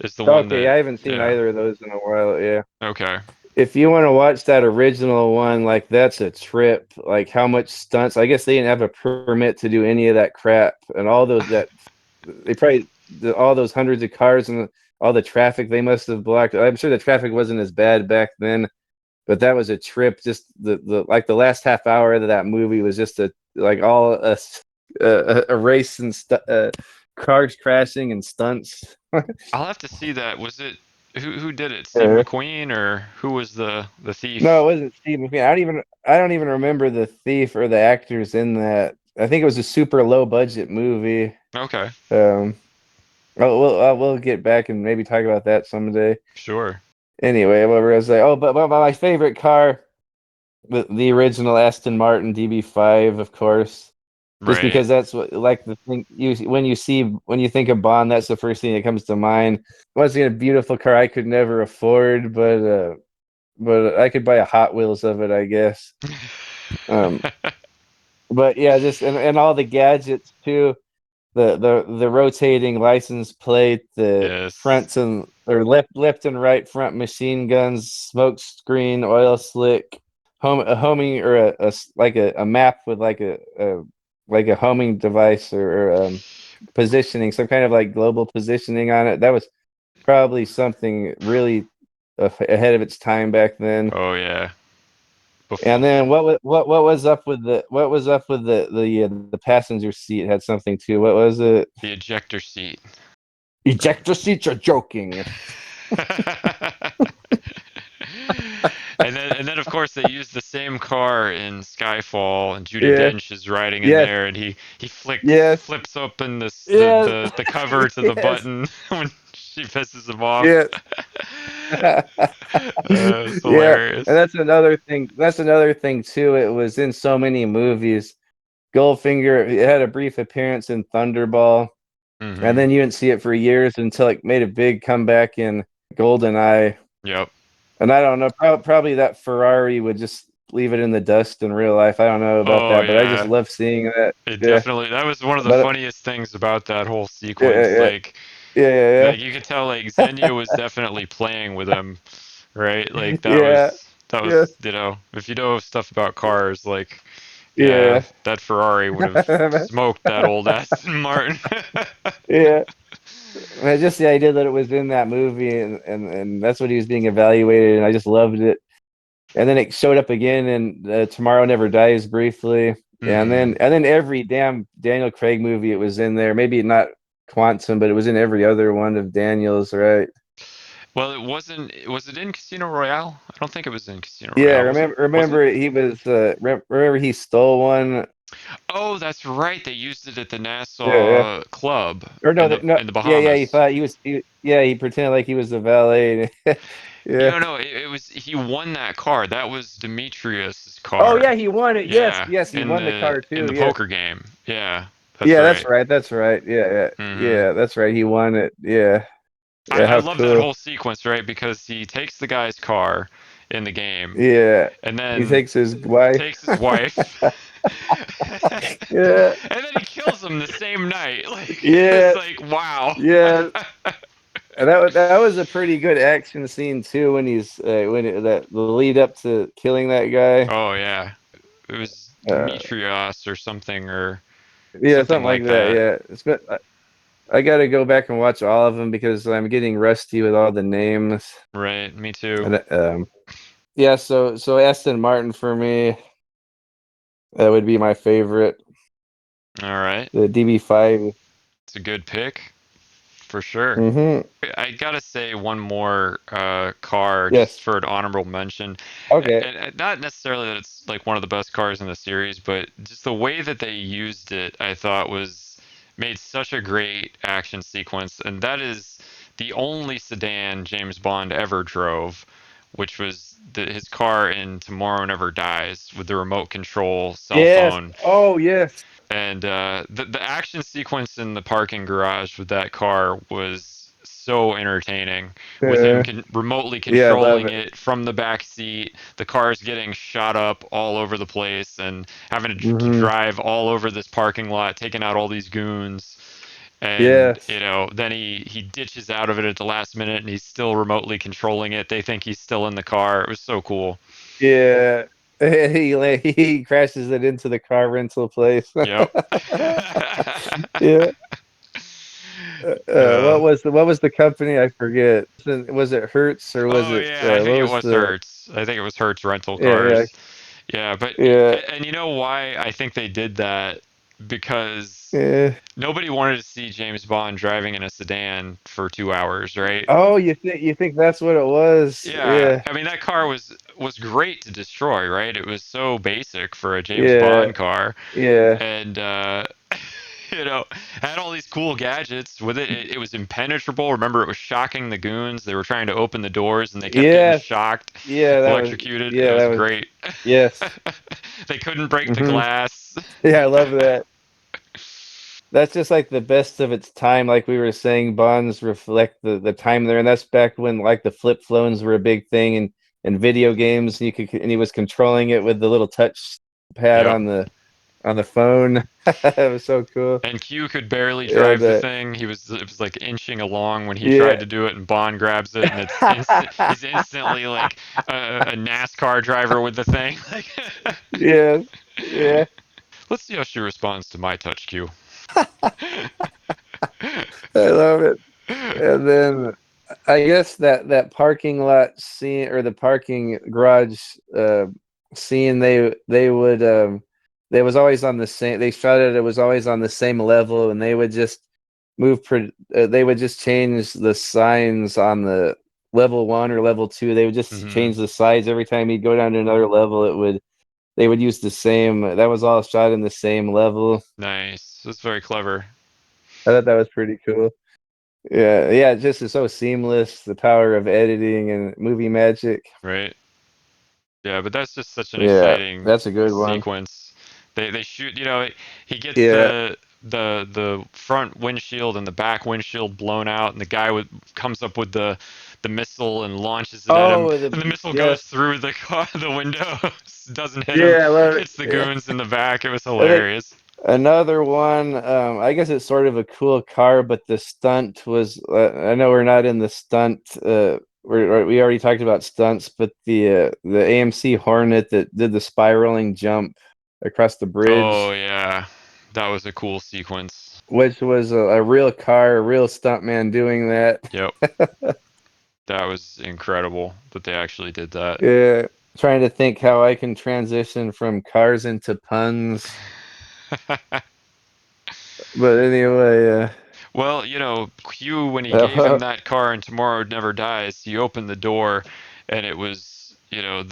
is the one Okay, that I haven't seen yeah. either of those in a while. Yeah. Okay. If you want to watch that original one, like that's a trip. Like how much stunts. I guess they didn't have a permit to do any of that crap, and all those that they probably all those hundreds of cars and all the traffic they must have blocked. I'm sure the traffic wasn't as bad back then, but that was a trip. Just the like the last half hour of that movie was just a like all a race and cars crashing and stunts. I'll have to see that. Was it who did it? Steve Uh, McQueen or who was the no, thief? it wasn't Steve McQueen. I don't even remember the thief or the actors in that. I think it was a super low budget movie. Okay. Um, we'll get back and maybe talk about that someday. Sure. Anyway, what was I? Oh, but my favorite car, the original Aston Martin DB5, of course. Just Right. because that's what like the thing when you think of Bond, that's the first thing that comes to mind. Once again, a beautiful car I could never afford, but I could buy a Hot Wheels of it, I guess. Um, but yeah, just and all the gadgets too. The rotating license plate, the Yes. fronts and or left and right front machine guns, smoke screen, oil slick, a homing or like a map with like a homing device or positioning, some kind of like global positioning on it. That was probably something really ahead of its time back then. Oh yeah. And Before then what was up with the passenger seat had something too. What was it? the ejector seat. Ejector seats are joking. And then of course they used the same car in Skyfall, and Judi Yeah. Dench is riding in Yes. there, and he Yes. flips open this Yes. the cover to the Yes. button when she pisses him off. Yes. It's Yeah. And hilarious. that's another thing. That's another thing too. It was in so many movies. Goldfinger, it had a brief appearance in Thunderball, and Hmm. then you didn't see it for years until it made a big comeback in GoldenEye. Yep. And I don't know, probably that Ferrari would just leave it in the dust in real life. I don't know about Oh that, but I just yeah. love seeing that. It Yeah, definitely that was one of the but funniest things about that whole yeah, sequence. yeah, yeah, Like you could tell like Xenia was definitely playing with him, right? Like yeah, that yeah, was, if you know stuff about cars, like yeah, yeah, that Ferrari would have yeah, smoked that old Aston Martin. yeah. Man, just the idea that it was in that movie and that's what he was being evaluated, and I just loved it. And then it showed up again in Tomorrow Never Dies briefly, Hmm. and then every damn Daniel Craig movie it was in there. Maybe not Quantum, but it was in every other one of Daniel's, right? Well, it wasn't. Was it in Casino Royale? I don't think it was in Casino Yeah, Royale. Was it? Was it? remember he was remember he stole one. Oh, that's right. They used it at the Yeah, yeah. Nassau Club Or no, no, in the yeah, yeah. He Bahamas. thought yeah, he pretended like he was the valet. Yeah. No, it was he won that car. That was Demetrius's Oh car. yeah, he won it. Yes, Yeah, yes, he won the car in too. the Yes. poker game. Yeah, that's Yeah, that's right. right. That's right. Yeah, yeah, Hmm. yeah. That's right. He won it. Yeah, yeah. I How love that cool. whole sequence, right? Because he takes the guy's car in the game, Yeah. and He then takes his wife. takes his wife, Yeah, and then he kills him the same night. Like it's yeah, like wow. yeah. And that was a pretty good action scene too when he's that the lead up to killing that guy. Oh yeah, it was Uh, Demetrios or something yeah, something something like like that. that. Yeah, I got to go back and watch all of them because I'm getting rusty with all the names. Right, me too. And yeah, so Aston Martin for me, that would be my favorite. All right, The DB5. it's a good pick for sure. Mm-hmm. I gotta say one more car Yes. just for an honorable mention, Okay. and not necessarily that it's like one of the best cars in the series, but just the way that they used it, I thought was made such a great action sequence, and that is the only sedan James Bond ever drove, which was his car in Tomorrow Never Dies with the remote control cell Yes. phone. Oh, yes. And the action sequence in the parking garage with that car was so entertaining. With him Uh, remotely yeah, I love controlling it. it from the back seat, the car's getting shot up all over the place, and having to Mm-hmm. drive all over this parking lot, taking out all these goons. And Yes. then he ditches out of it at the last minute, and he's still remotely controlling it. They think he's still in the car. It was so cool. Yeah. He crashes it into the car rental place. Yep. Yeah. uh, What was the company? I forget. Was it Hertz or was Oh it yeah, I what think it was was the Hertz. I think it was Hertz rental yeah, yeah, cars. Yeah, but yeah, and you know why I think they did that? Because yeah. nobody wanted to see James Bond driving in a sedan for 2 hours, right? Oh, you think that's what it was? Yeah, Yeah. I mean that car was was great to destroy, right? It was so basic for a James Yeah. Bond car, Yeah. and you know, had all these cool gadgets with it. It was impenetrable. Remember, it was shocking the goons. They were trying to open the doors, and they kept getting Yes. shocked, Yeah. electrocuted. It Yeah. was That was. great. Yes. They couldn't break the Hmm. glass. Yeah. I love that. That's just like the best of its time. Like we were saying, Bonds reflect the time there, and that's back when like the flip phones were a big thing, and video games. And he was controlling it with the little touch pad Yep. on the phone. That was so cool. And Q could barely And drive the thing. It was like inching along when he yeah. tried to do it, and Bond grabs it, and he's instantly like a NASCAR driver with the thing. Like, Yeah. Yeah. let's see how she responds to my touch Q. I love it. And then I guess that parking lot scene or the parking garage scene, they would they was always on the same. They shot it. It was always on the same level, and they would just they would just change the signs on the level 1 or level 2. They would just Hmm. change the sides every time he'd go down to another level. It would They would use the same. That was all shot in the same level. Nice. That's very clever. I thought that was pretty cool. Yeah, yeah, it just is so seamless, the power of editing and movie magic. Right. Yeah, but that's just such an Yeah, exciting that's a good one. sequence. They shoot, you know, he gets Yeah. the front windshield and the back windshield blown out, and the guy comes up with the missile and launches it at him, Oh, and the missile goes yes. through the car, the window, doesn't hit him, Yeah, I love it. hits the Yeah. goons in the back. It was I think hilarious. another one, I guess it's sort of a cool car, but the stunt was, I know we're not in the stunt, we already talked about stunts, but the AMC Hornet that did the spiraling jump across the Oh bridge, yeah, that was a cool sequence. which was a real car, a real stuntman doing that. Yep, that was incredible that they actually did that. Yeah, trying to think how I can transition from cars into puns. But anyway, Well, you know, Q, when he gave him uh, that car in Tomorrow Never Dies, he opened the door, and it was, you know,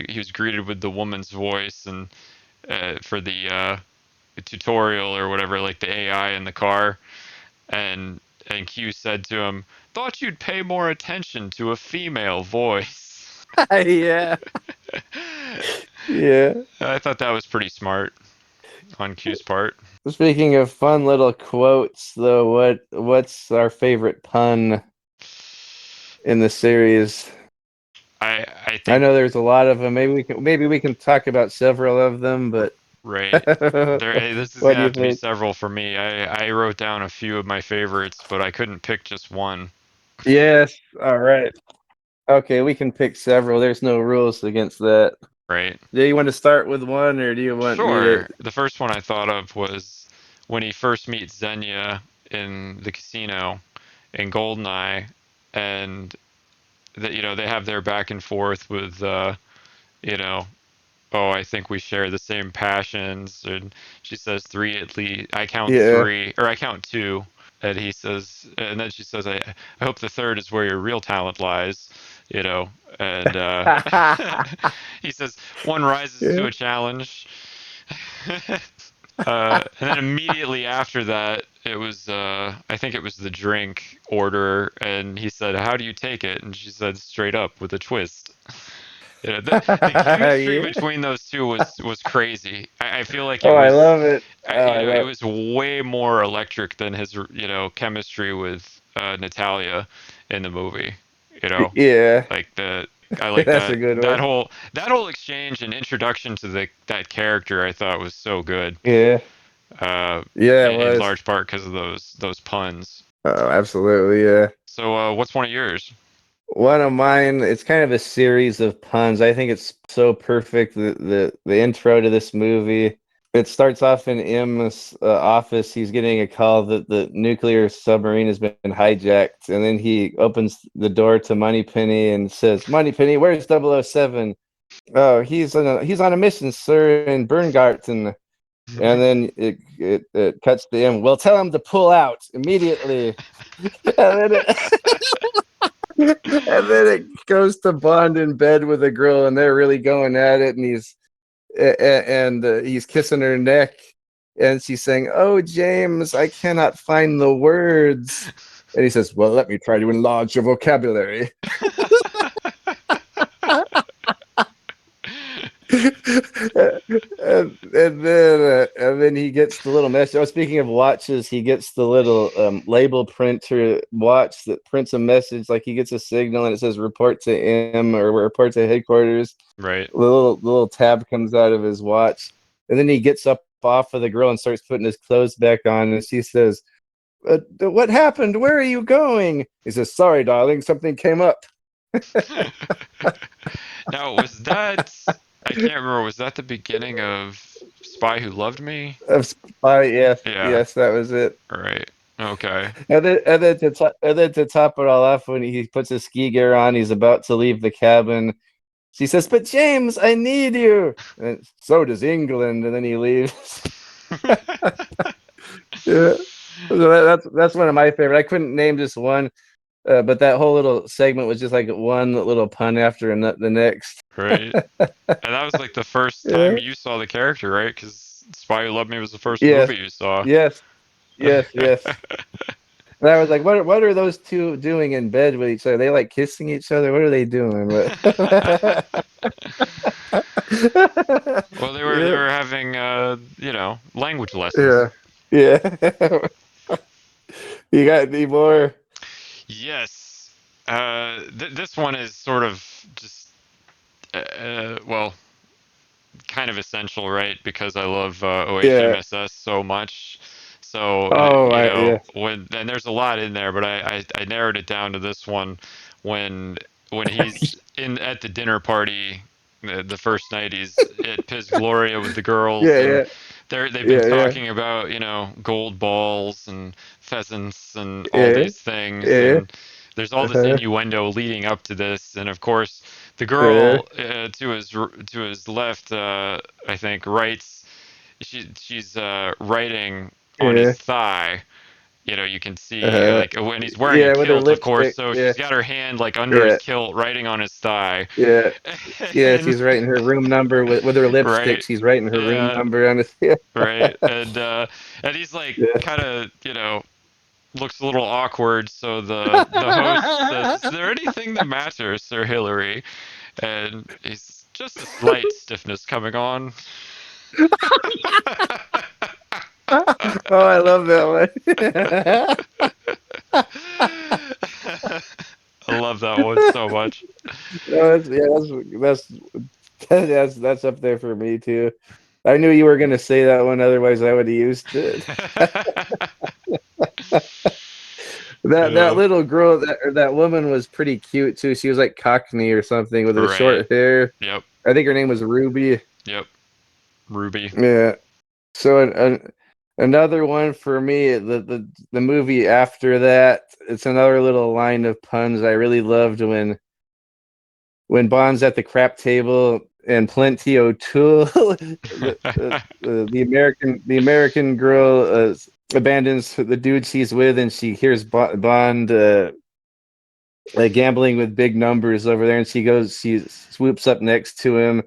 he was greeted with the woman's voice, and for the tutorial or whatever, like the AI in the car, and Q said to him, "Thought you'd pay more attention to a female voice." yeah, yeah. I thought that was pretty smart on Q's part. Speaking of fun little quotes, though, what's our favorite pun in the series? I I think know there's a lot of them. Maybe we can talk about several of them, but right. This is what gonna do you have to be think? several for me. I wrote down a few of my favorites, but I couldn't pick just one. Yes. All right. Okay, we can pick several. There's no rules against that. Right? Do you want to start with one, or do you want me to? Sure. The first one I thought of was when he first meets Xenia in the casino in Goldeneye, and that you know they have their back and forth with you know, oh, I think we share the same passions, and she says three at least. I count Yeah. three, or I count two. And he says, and then she says, I hope the third is where your real talent lies, you know. And he says, one rises to Yeah. a challenge. And then immediately after that, it was, I think it was the drink order. And he said, how do you take it? And she said, straight up with a twist. You know, the chemistry Yeah. between those two was crazy. I feel like Oh, I love it. Oh, I you know, it love. was way more electric than his, you know, chemistry with Natalia in the movie. You know, Yeah, like I like that's a good one. that whole exchange and introduction to that character. I thought was so good. Yeah, yeah, it In was. large part because of those puns. Oh, absolutely. Yeah. So, what's one of yours? One of mine, it's kind of a series of puns. I think it's so perfect. The intro to this movie. It starts off in M's office. He's getting a call that the nuclear submarine has been hijacked, and then he opens the door to Moneypenny and says, "Moneypenny, where's 007?" "Oh, he's on a mission, sir, in Berngarten." And then it cuts to him. "Well, tell him to pull out immediately." And then And then it goes to Bond in bed with a girl, and they're really going at it, and he's kissing her neck, and she's saying, "Oh, James, I cannot find the words." And he says, "Well, let me try to enlarge your vocabulary." And then he gets the little message. Oh, speaking of watches, he gets the little label printer watch that prints a message. Like he gets a signal and it says "report to M" or "report to headquarters." Right. The little tab comes out of his watch, and then he gets up off of the girl and starts putting his clothes back on. And she says, "What happened? Where are you going?" He says, "Sorry, darling, something came up." Now, was that, I can't remember, was that the beginning of Spy Who Loved Me? Of Spy, yes, Yeah, yes, that was it. right. Okay. And then to top it all off, when he puts his ski gear on, he's about to leave the cabin. She says, "But James, I need you." And so does England. And then he leaves. Yeah, so that's one of my favorite. I couldn't name just one, but that whole little segment was just like one little pun after the next. Right. And that was like the first Yeah. time you saw the character, right? Because Spy Who Loved Me was the first Yes. movie you saw. Yes. Yes. Yes. And I was like, what are those two doing in bed with each other? Are they like kissing each other? What are they doing? Well, they Yeah. were having language lessons. Yeah. Yeah. You got any more? Yes. This one is sort of just well, kind of essential, right? Because I love Yeah. OHMSS so much. So, Oh, yeah. and there's a lot in there, but I narrowed it down to this one when he's in at the dinner party. The first night he's at Piz Gloria with the girls, Yeah. and Yeah. they've been Yeah. Yeah. talking about gold balls and pheasants and all Yeah. these things, Yeah. and there's all this Uh-huh. innuendo leading up to this, and of course the Uh, girl to his left, I think, writes. She's writing on his yeah. thigh. You can see Uh, like when he's wearing a yeah, with her kilt, of course. lipstick. So Yeah. she's got her hand like under his Yeah. kilt, writing on his thigh. Yeah. Yeah, And she's writing her room number with her lipstick. right, She's writing her room yeah, number on his. Yeah. right, and he's like kind of looks a little awkward. So the host says, "Is there anything that matters, Sir Hillary?" And he's just a slight stiffness coming on. Oh, I love that I love that one so much. one. No, that's up there for me too. I knew you were gonna say that one, otherwise I would have used it. That Yeah, little girl, that woman was pretty cute too. She was like Cockney or something with the right. short hair. Yep. I think her name was Ruby. Yep. Ruby. Yeah. So another one for me, the movie after that, it's another little line of puns I really loved when Bond's at the crap table and Plenty O'Toole, the American girl abandons the dude she's with, and she hears Bond gambling with big numbers over there, and she swoops up next to him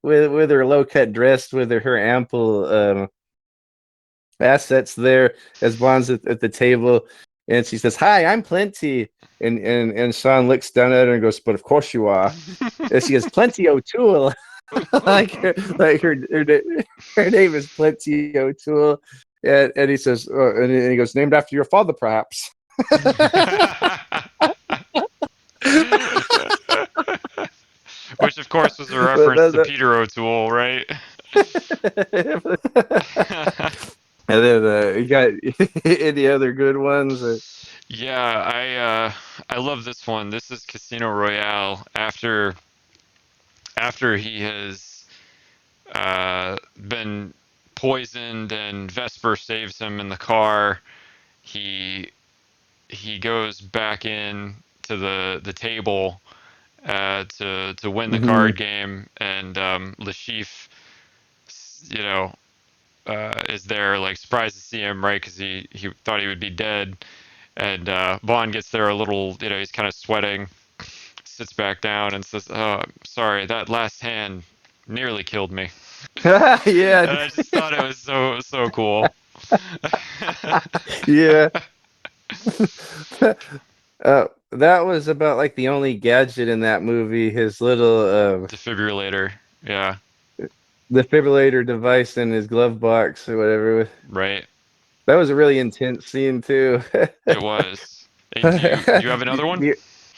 with her low cut dress, with her ample assets there as Bond's at the table, and she says, "Hi, I'm Plenty," and Sean looks down at her and goes, "But of course you are." And she goes, "Plenty O'Toole." Her name is Plenty O'Toole, and he says, and he goes, "Named after your father, perhaps." Which, of course, was a But reference to Peter O'Toole, right? and then you got any other good ones? Yeah, I love this one. This is Casino Royale. After he has been poisoned and Vesper saves him in the car, he goes back in to the table to win the Mm-hmm. card game, and Lashif, you is there like surprised to see him, right? Because he thought he would be dead, And Bond gets there a little, he's kind of sweating, sits back down and says, "Oh, I'm sorry, that last hand nearly killed me." Yeah, And I just thought it was so cool. yeah. That was about like the only gadget in that movie. His little Defibrillator. Yeah, defibrillator device in his glove box or whatever. right. That was a really intense scene too. It was. And do you have another one? Yeah,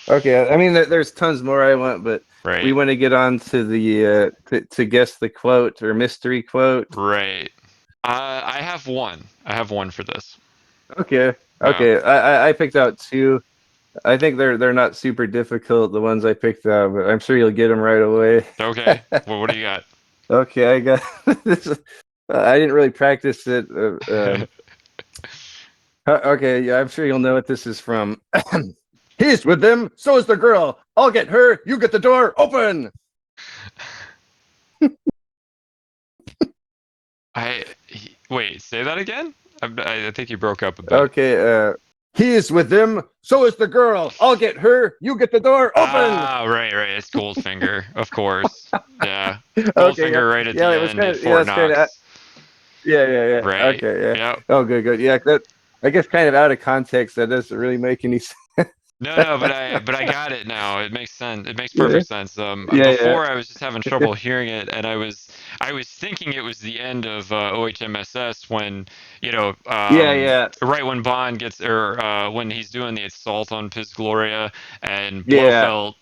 okay, I mean, there's tons more I want, but we Right. want to get on to the to guess the quote or mystery quote. Right. I have one. I have one for this. Okay, Yeah. okay. I picked out two. I think they're not super difficult, the ones I picked out, but I'm sure you'll get them right away. Okay. Well, what do you got? Okay, I got this. I didn't really practice it. Okay, yeah, I'm sure you'll know what this is from. He's with them, so is the girl. I'll get her, you get the door open. Wait. Say that again. I think you broke up a bit. Okay, he's with them, so is the girl. I'll get her, you get the door open. Ah, right. It's Goldfinger, of course. Yeah. Okay, yeah, Goldfinger right at the yeah, it was end kind in of, yeah, Fort that's kind of, Knox. yeah. Right. Okay, yeah. Yep. Oh, good. Yeah, that I guess kind of out of context, that doesn't really make any sense. No, but I got it now. It makes sense. It makes Yeah, perfect sense. yeah. Before I was just having trouble hearing it, and I was thinking it was the end of OHMSS when Yeah. right when Bond gets or when he's doing the assault on Piz Gloria, and Yeah. Blofeld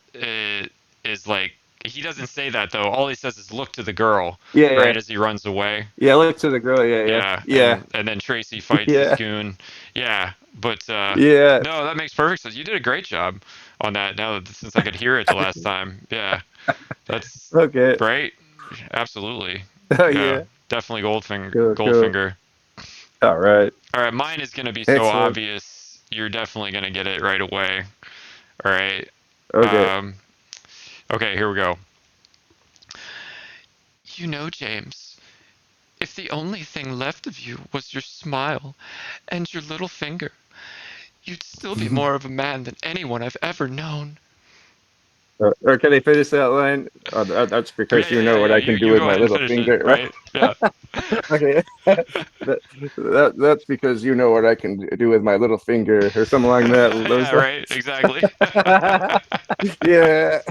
is like he doesn't say that though. All he says is look to the girl, Yeah. right as he runs away. Yeah, look to the girl. Yeah. Yeah, Yeah. and then Tracy fights this Yeah. goon. Yeah, but Yeah. no, that makes perfect sense. You did a great job on that. Now that since I could hear it the last time, yeah, that's Okay. right. Absolutely, Oh yeah, yeah. definitely Goldfinger. Cool. Goldfinger. All right. All right, mine is gonna be so Excellent. obvious. You're definitely gonna get it right away. All right. Okay. Um, okay, here we go. James, if the only thing left of you was your smile and your little finger, you'd still be more of a man than anyone I've ever known. Or can I finish that line? Oh, that's Yeah, because you yeah, know yeah, what yeah. I You can do you with go my ahead and little finish it, finger, right? right? Yeah. Okay. That's because you know what I can do with my little finger, or something like that. Those Yeah, right. Exactly. yeah.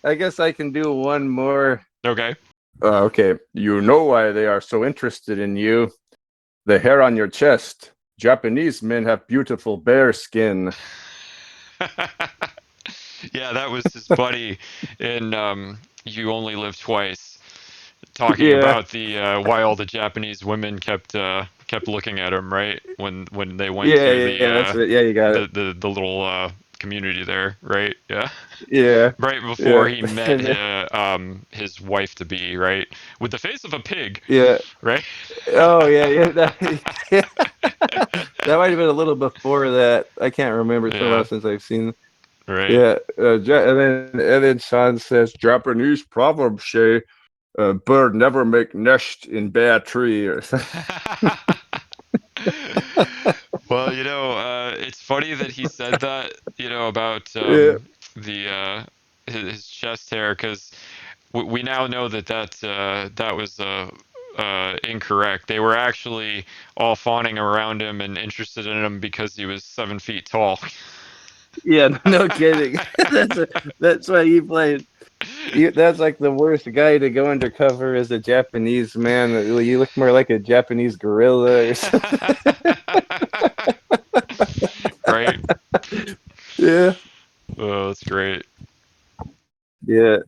I guess I can do one more. Okay. Okay. You know why they are so interested in you. The hair on your chest. Japanese men have beautiful bare skin. Yeah, that was his buddy in You Only Live Twice, talking Yeah. about the why all the Japanese women kept looking at him, right? When they went Yeah, to yeah, that's it. Yeah, you got it. the little community there, right? Yeah. Yeah. Right before Yeah. he met And his wife to be, right? With the face of a pig, yeah. right? Oh, yeah. Yeah. That might have been a little before that. I can't remember. It's been a while Yeah, since I've seen. right. Yeah. And then Sean says Japanese proverb say, bird never make nest in bad tree or something. Well, it's funny that he said that, about Yeah. his chest hair, because we now know that was incorrect. They were actually all fawning around him and interested in him because he was 7 feet tall. Yeah. No kidding. That's why he played. That's like the worst guy to go undercover as a Japanese man. You look more like a Japanese gorilla or something. Right? Yeah. Oh, that's great. Yeah.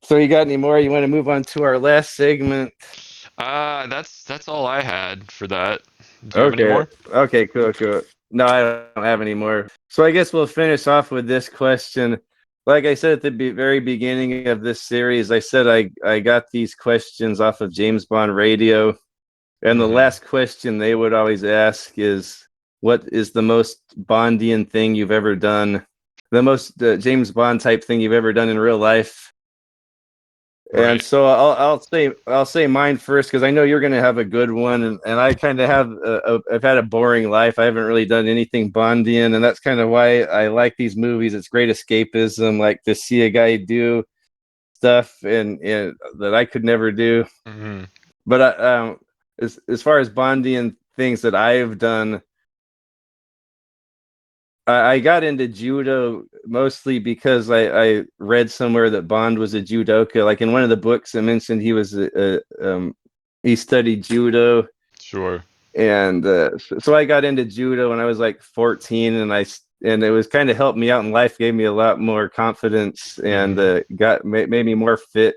So you got any more? You want to move on to our last segment? That's all I had for that. Do you have any Okay. more? Okay, cool. No, I don't have any more. So I guess we'll finish off with this question. Like I said at the very beginning of this series, I said I got these questions off of James Bond radio. And the Hmm. last question they would always ask is, what is the most Bondian thing you've ever done? The most James Bond type thing you've ever done in real life? And Right. so I'll say mine first because I know you're going to have a good one, and I kind of have I've had a boring life. I haven't really done anything Bondian, and that's kind of why I like these movies. It's great escapism, like to see a guy do stuff and that I could never do. Hmm. But as far as Bondian things that I've done, I got into judo mostly because I read somewhere that Bond was a judoka. Like in one of the books, it mentioned he studied judo, Sure. and so I got into judo when I was like 14, and it was kind of helped me out in life, gave me a lot more confidence, and Hmm. made me more fit.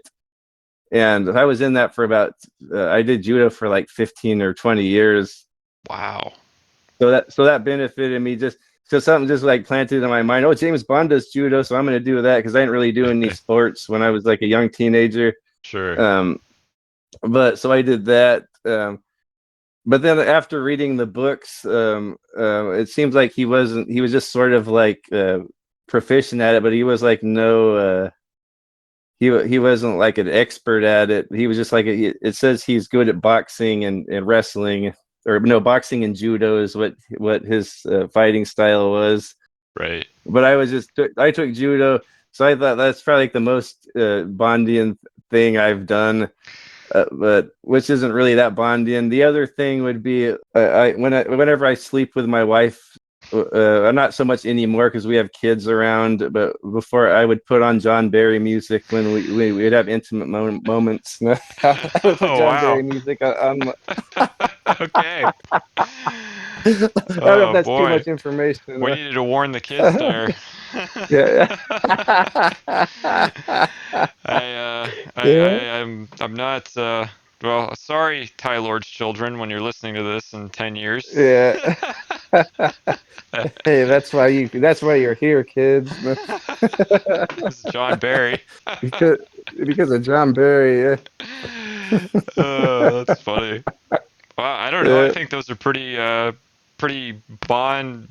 And I was in that for about I did judo for like 15 or 20 years. Wow. So that benefited me just so something just like planted in my mind. Oh, James Bond does judo, so I'm going to do that because I didn't really do any sports when I was like a young teenager. Sure. Um, but so I did that. But then after reading the books, it seems like he wasn't. He was just sort of like proficient at it, but he was like no. He wasn't like an expert at it. He was just like it says he's good at boxing and wrestling, or no, boxing and judo is what his fighting style was. Right. But I took judo, so I thought that's probably like the most Bondian thing I've done. But which isn't really that Bondian. The other thing would be whenever I sleep with my wife, I'm not so much anymore because we have kids around. But before I would put on John Barry music when we'd have intimate moments. I would put Oh, John wow. Barry music on. Okay. I don't know if Oh that's too boy. much information. We needed to warn the kids there. Yeah. Yeah. I'm not well, sorry, Tylord's children, when you're listening to this in 10 years. Yeah. Hey, that's why you're here, kids. This is John Barry. because because of John Barry. Oh, that's funny. Well, I don't know. I Yeah. think those are pretty Bond,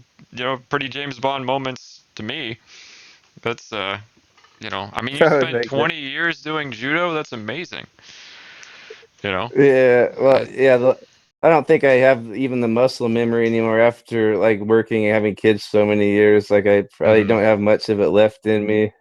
pretty James Bond moments to me. That's I mean, you Oh, spent thank you. 20 years doing judo. That's amazing. You know? Yeah. Well, I, yeah. I don't think I have even the muscle memory anymore after like working and having kids so many years. Like I probably mhm. don't have much of it left in me.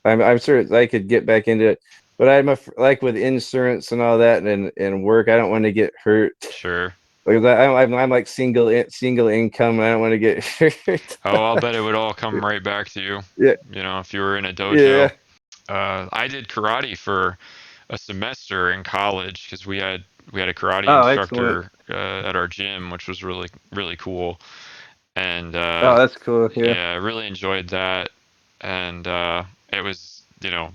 I'm sure I could get back into it, but like with insurance and all that and work, I don't want to get hurt. Sure. Because I'm like single income. I don't want to get hurt. Oh, I'll bet it would all come right back to you. Yeah. If you were in a dojo. Yeah. I did karate for a semester in college because we had a karate Oh, excellent. instructor at our gym, which was really really cool. And Oh, that's cool. Yeah. yeah, I really enjoyed that. And it was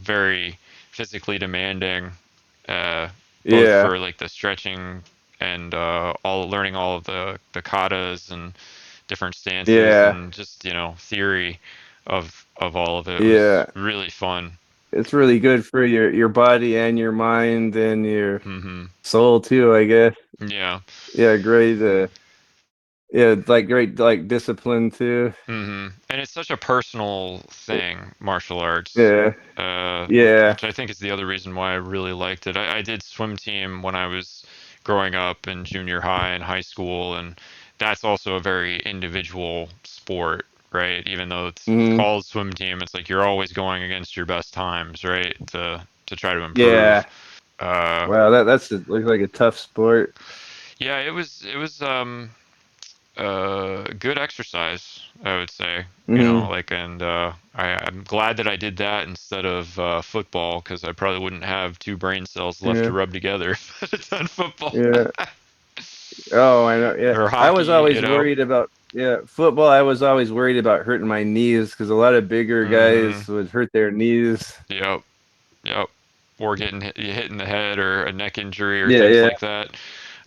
very physically demanding, both Yeah. for like the stretching and all learning all of the katas and different stances Yeah. and just theory of all of it. It was Yeah. really fun. It's really good for your body and your mind and your Hmm. soul too, I guess. Yeah. Yeah, great. Yeah, like great like discipline too. And it's such a personal thing, martial arts, Yeah. uh, Yeah. which I think is the other reason why I really liked it. I did swim team when I was growing up in junior high and high school, and that's also a very individual sport, right? Even though it's Hmm. called swim team, it's like you're always going against your best times, right? To try to improve. Yeah. Uh, Wow, looks like a tough sport. yeah, it was good exercise, I would say. Hmm. Like, and I'm glad that I did that instead of football because I probably wouldn't have two brain cells left to Yeah. rub together if I'd done football Yeah. Oh, I know. Yeah. or I was hockey. always worried about football. I was always worried about hurting my knees because a lot of bigger Mm-hmm. guys would hurt their knees. Yep. Yep. Or getting hit in the head or a neck injury or Yeah, things yeah. like that.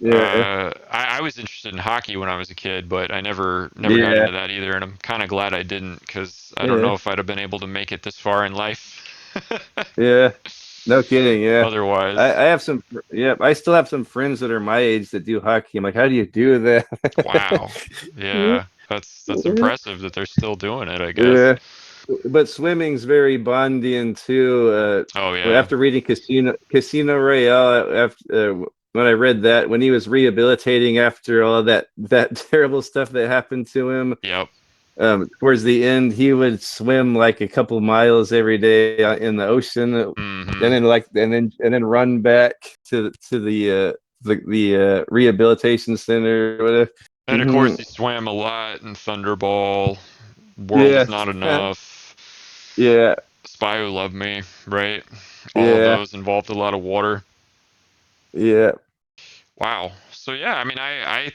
Yeah. I was interested in hockey when I was a kid, but I never got Yeah. into that either, and I'm kind of glad I didn't because I don't Yeah. know if I'd have been able to make it this far in life. Yeah. No kidding. Yeah. I Otherwise, have some, yeah, I still have some friends that are my age that do hockey. I'm like, how do you do that? wow. Yeah, that's impressive that they're still doing it, I guess. Yeah. but swimming's very Bondian too. Oh Well, yeah. after reading Casino Royale, after when I read that, when he was rehabilitating after all that terrible stuff that happened to him, Yep. towards the end, he would swim like a couple miles every day in the ocean, and Hmm. then and then run back to the rehabilitation center or whatever. And of Hmm. course, he swam a lot in Thunderball. World is Yeah, not enough. yeah, Spy Who Loved Me, right? All of yeah, those involved a lot of water. yeah. Wow. So yeah, I mean, I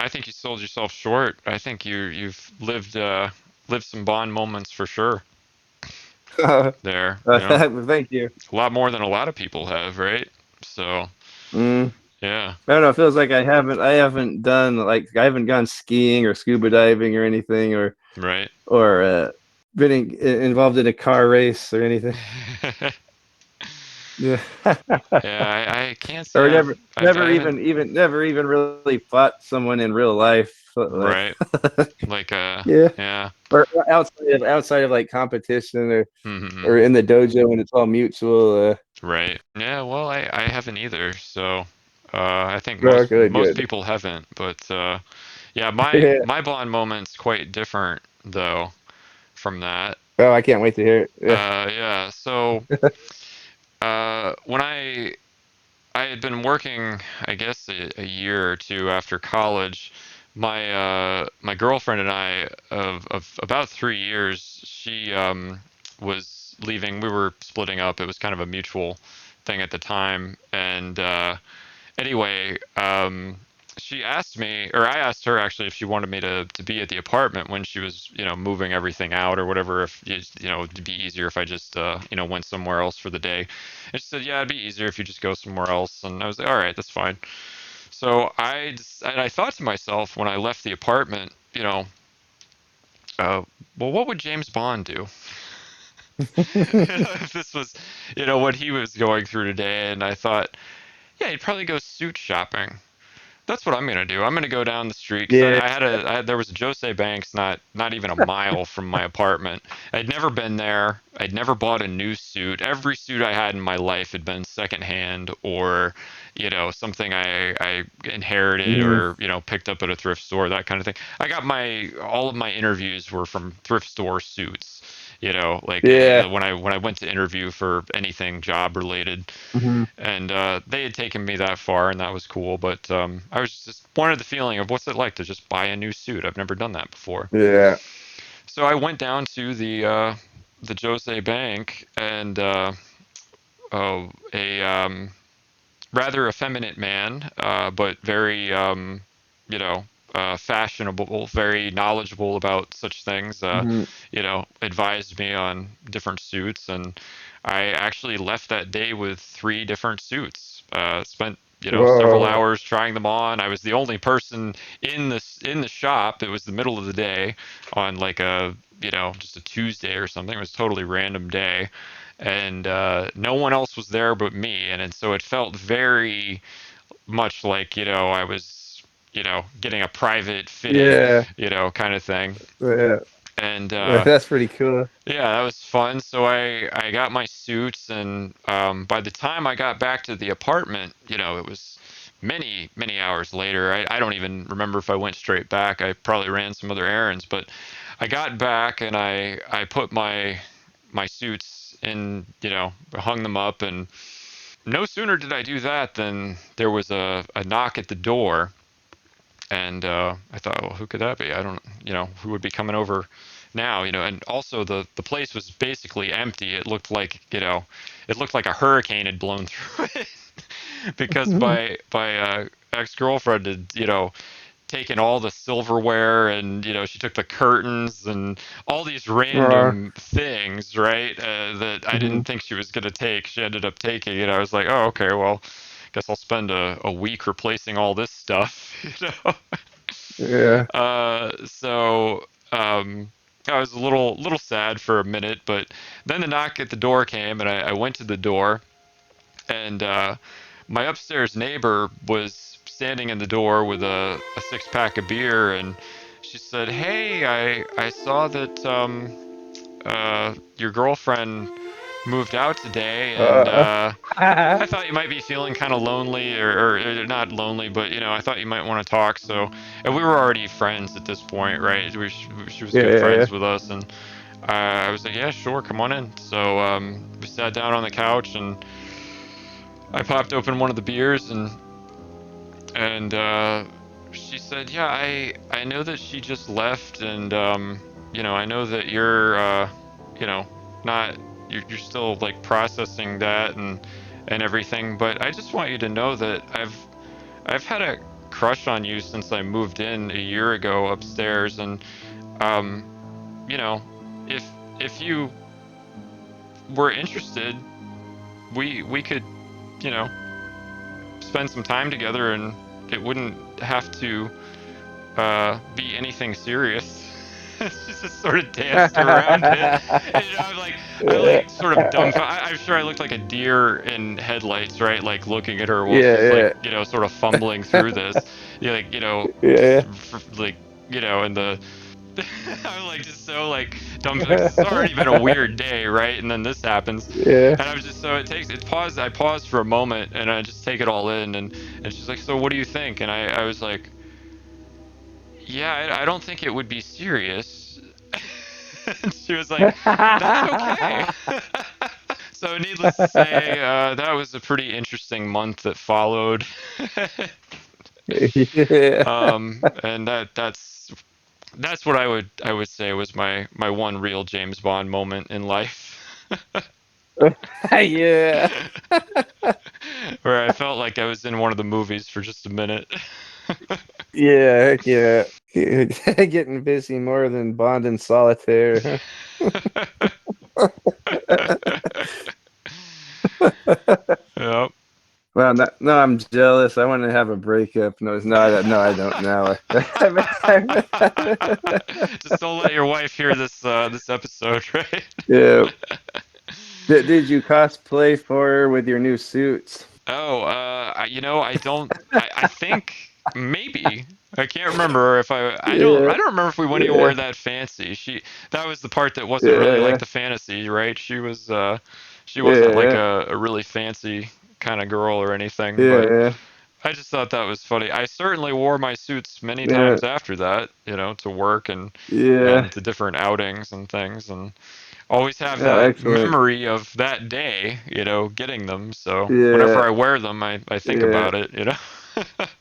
think you sold yourself short. I think you've lived some Bond moments for sure there. Thank you. A lot more than a lot of people have, right? So Mm. yeah, I don't know. It feels like I haven't gone skiing or scuba diving or anything, right. or been involved in a car race or anything. Yeah. Yeah, I can't say Or I've never, I've I haven't never even really fought someone in real life. right like Yeah. yeah. Or outside of like competition, Hmm. or in the dojo when it's all mutual. Right. Yeah, well, I haven't either. So I think Oh, good, most good. people haven't, but yeah, my Yeah. my Bond moment's quite different though from that. Oh, I can't wait to hear it. Yeah, so when I had been working, I guess a year or two after college, my girlfriend and I of about 3 years, she was leaving. We were splitting up. It was kind of a mutual thing at the time, and anyway, she asked me, or I asked her actually if she wanted me to be at the apartment when she was, moving everything out or whatever. If it'd be easier if I just, went somewhere else for the day. And she said, yeah, it'd be easier if you just go somewhere else. And I was like, all right, that's fine. So and I thought to myself when I left the apartment, uh, well, what would James Bond do? If this was, what he was going through today. And I thought, yeah, he'd probably go suit shopping. That's what I'm gonna do. I'm gonna go down the street because Yeah. there was a Jose Banks not even a mile from my apartment. I'd never been there. I'd never bought a new suit. Every suit I had in my life had been secondhand or, something I inherited Mhm. or picked up at a thrift store, that kind of thing. I got all of my interviews were from thrift store suits. Like Yeah. when I went to interview for anything job related, Mhm. and they had taken me that far, and that was cool. But I was just wanted the feeling of what's it like to just buy a new suit. I've never done that before. Yeah. So I went down to the Jose Bank, and a rather effeminate man, but very you know fashionable, very knowledgeable about such things. Mhm. Advised me on different suits, and I actually left that day with 3 different suits. Spent several Whoa. hours trying them on. I was the only person in the shop. It was the middle of the day on like a just a Tuesday or something. It was a totally random day, and no one else was there but me, and so it felt very much like I was getting a private fitting, Yeah. kind of thing. Yeah. And That's pretty cool. yeah, that was fun. So I got my suits, and by the time I got back to the apartment, it was many hours later. I don't even remember if I went straight back. I probably ran some other errands, but I got back and I put my suits in, hung them up, and no sooner did I do that than there was a knock at the door. And I thought, well, who could that be? I don't, who would be coming over now, and also the place was basically empty. It looked like a hurricane had blown through it because my ex-girlfriend had, taken all the silverware, and she took the curtains and all these Uh, random things, right, that I didn't mhm. think she was going to take. She ended up taking it. I was like, oh, okay, well, guess I'll spend a week replacing all this stuff. Yeah. So I was a little sad for a minute, but then the knock at the door came, and I went to the door, and my upstairs neighbor was standing in the door with a 6 pack of beer, and she said, "Hey, I saw that your girlfriend moved out today, and Uh, I thought you might be feeling kind of lonely, or not lonely, but I thought you might want to talk. So, and we were already friends at this point, right? She was yeah, good yeah, friends with us, and I was like, yeah, sure, come on in. So we sat down on the couch, and I popped open one of the beers, and she said, yeah, I know that she just left, and I know that you know, not you're still like processing that and everything, but I just want you to know that I've had a crush on you since I moved in a year ago upstairs, and um, you know, if you were interested, we could, you know, spend some time together, and it wouldn't have to be anything serious. She just sort of danced around it. And, I'm yeah, like sort of dumbfounded. I'm sure I looked like a deer in headlights, right? Like looking at her while she's like, yeah, sort of fumbling through this. yeah, Like, and the. I'm like just so like dumb. Like, it's already been a weird day, right? And then this happens, yeah, and I was just so it paused. I paused for a moment, and I just take it all in, and she's like, "So what do you think?" And I was like, yeah, I don't think it would be serious. And she was like, that's okay. So, needless to say, that was a pretty interesting month that followed. yeah. And that's what I would say was my one real James Bond moment in life. Yeah, Where I felt like I was in one of the movies for just a minute. yeah, yeah. Getting busy more than Bond in solitaire. Yep. Well, no, I'm jealous. I want to have a breakup. No, I don't now. Just don't let your wife hear this episode, right? Yeah. Did you cosplay for her with your new suits? Oh, I don't. I think maybe I can't remember if Yeah, I don't remember if we went yeah, anywhere that fancy. That was the part that wasn't really like yeah, the fantasy, right? She wasn't like yeah, a really fancy kind of girl or anything, but yeah, I just thought that was funny. I certainly wore my suits many yeah, times after that, to work yeah, and to different outings and things, and always have yeah, that excellent. memory of that day, getting them. So whenever Yeah, I wear them, I think yeah. about it.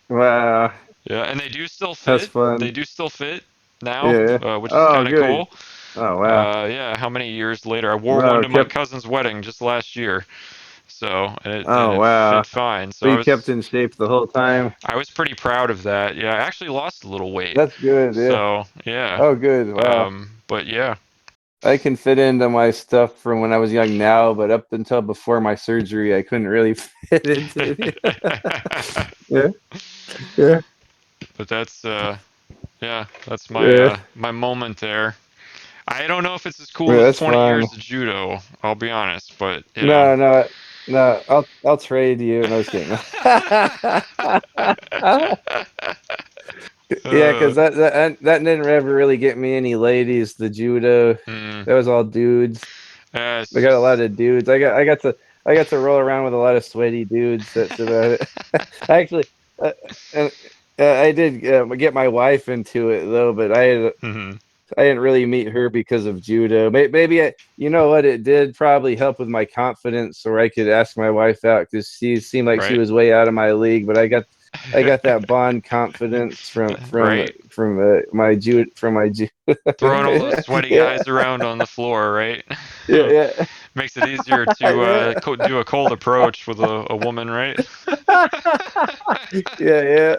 Wow, Yeah, and they do still that's fit. They fun. do still fit now, Yeah. which is Oh, kind of good. cool. Oh, wow. Yeah, how many years later? I wore one Wow, to my kept. cousin's wedding just last year. So, and Oh, it fit wow. fine. So So you kept in shape the whole time. I was pretty proud of that. Yeah, I actually lost a little weight. That's good. Yeah. So, yeah. Oh, good. Wow. But yeah. I can fit into my stuff from when I was young now, but up until before my surgery, I couldn't really fit into it. Yeah. Yeah. But yeah, that's my Yeah. my moment there. I don't know if it's as cool Yeah, as that's 20 fun. years of judo, I'll be honest, but No, no, no. I'll trade you. No, I was kidding. Yeah, because uh, that didn't ever really get me any ladies. The judo, mm, that was all dudes. it's I got a lot just of dudes. I got to roll around with a lot of sweaty dudes. That's about it. Actually, uh, and I did get my wife into it though, but mhm, I didn't really meet her because of judo. Maybe you know what, it did probably help with my confidence, or I could ask my wife out because she seemed like she right, was way out of my league. But I got that bond confidence right. my judo from my judo. Throwing all those sweaty Yeah, guys around on the floor, right? yeah, Makes it easier to yeah, do a cold approach with a woman, right? yeah, yeah.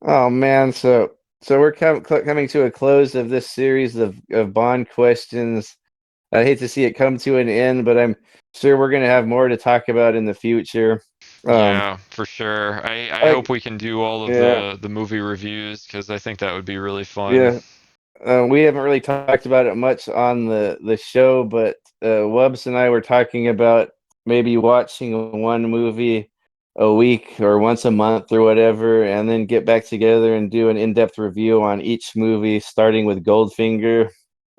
Oh man, so we're coming to a close of this series of Bond questions. I hate to see it come to an end, but I'm sure we're gonna have more to talk about in the future. Um, Yeah, for sure. I I hope we can do all of Yeah, the movie reviews because I think that would be really fun. yeah. We haven't really talked about it much on the show, but Wubs and I were talking about maybe watching one movie a week or once a month or whatever, and then get back together and do an in-depth review on each movie, starting with Goldfinger.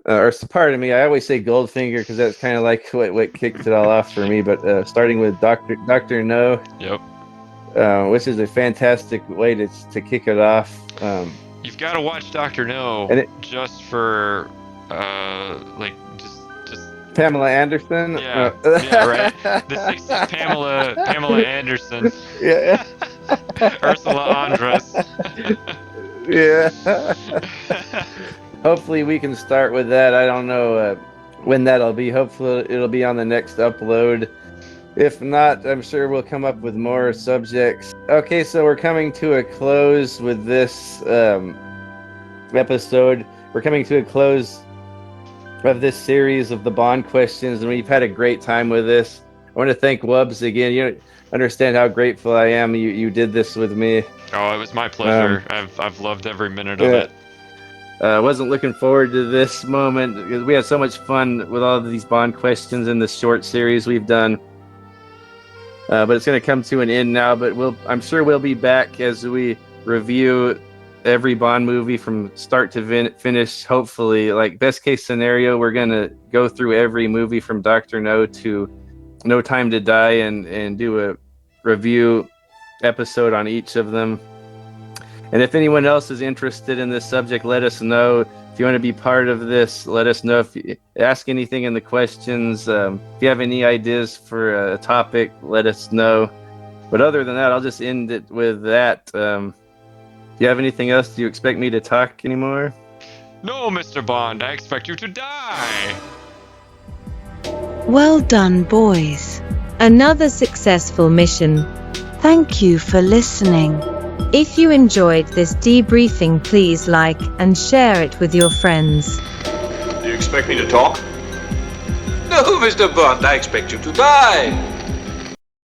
Or pardon me, I always say Goldfinger because that's kind of like what kicked it all off for me. But starting with Doctor No, Yep. Which is a fantastic way to kick it off. You've got to watch Doctor No just for just Pamela Anderson. Yeah, yeah, right. The 60s Pamela Anderson. Yeah. Ursula Andress. Yeah. Hopefully we can start with that. I don't know when that'll be. Hopefully it'll be on the next upload. If not, I'm sure we'll come up with more subjects. Okay, so we're coming to a close with this episode. We're coming to a close of this series of the Bond questions, and we've had a great time with this. I want to thank Wubs again. You understand how grateful I am you did this with me. Oh, it was my pleasure. I've loved every minute of it. I wasn't looking forward to this moment because we had so much fun with all of these Bond questions in this short series we've done. But it's going to come to an end now. But I'm sure we'll be back as we review every Bond movie from start to finish. Hopefully, like best case scenario, we're going to go through every movie from Dr. No to No Time to Die and do a review episode on each of them. And if anyone else is interested in this subject, let us know. If you want to be part of this, let us know. If you ask anything in the questions, if you have any ideas for a topic, let us know. But other than that, I'll just end it with that. Do you have anything else? Do you expect me to talk anymore? No, Mr. Bond, I expect you to die. Well done, boys. Another successful mission. Thank you for listening. If you enjoyed this debriefing, please like and share it with your friends. Do you expect me to talk? No, Mr. Bond, I expect you to die.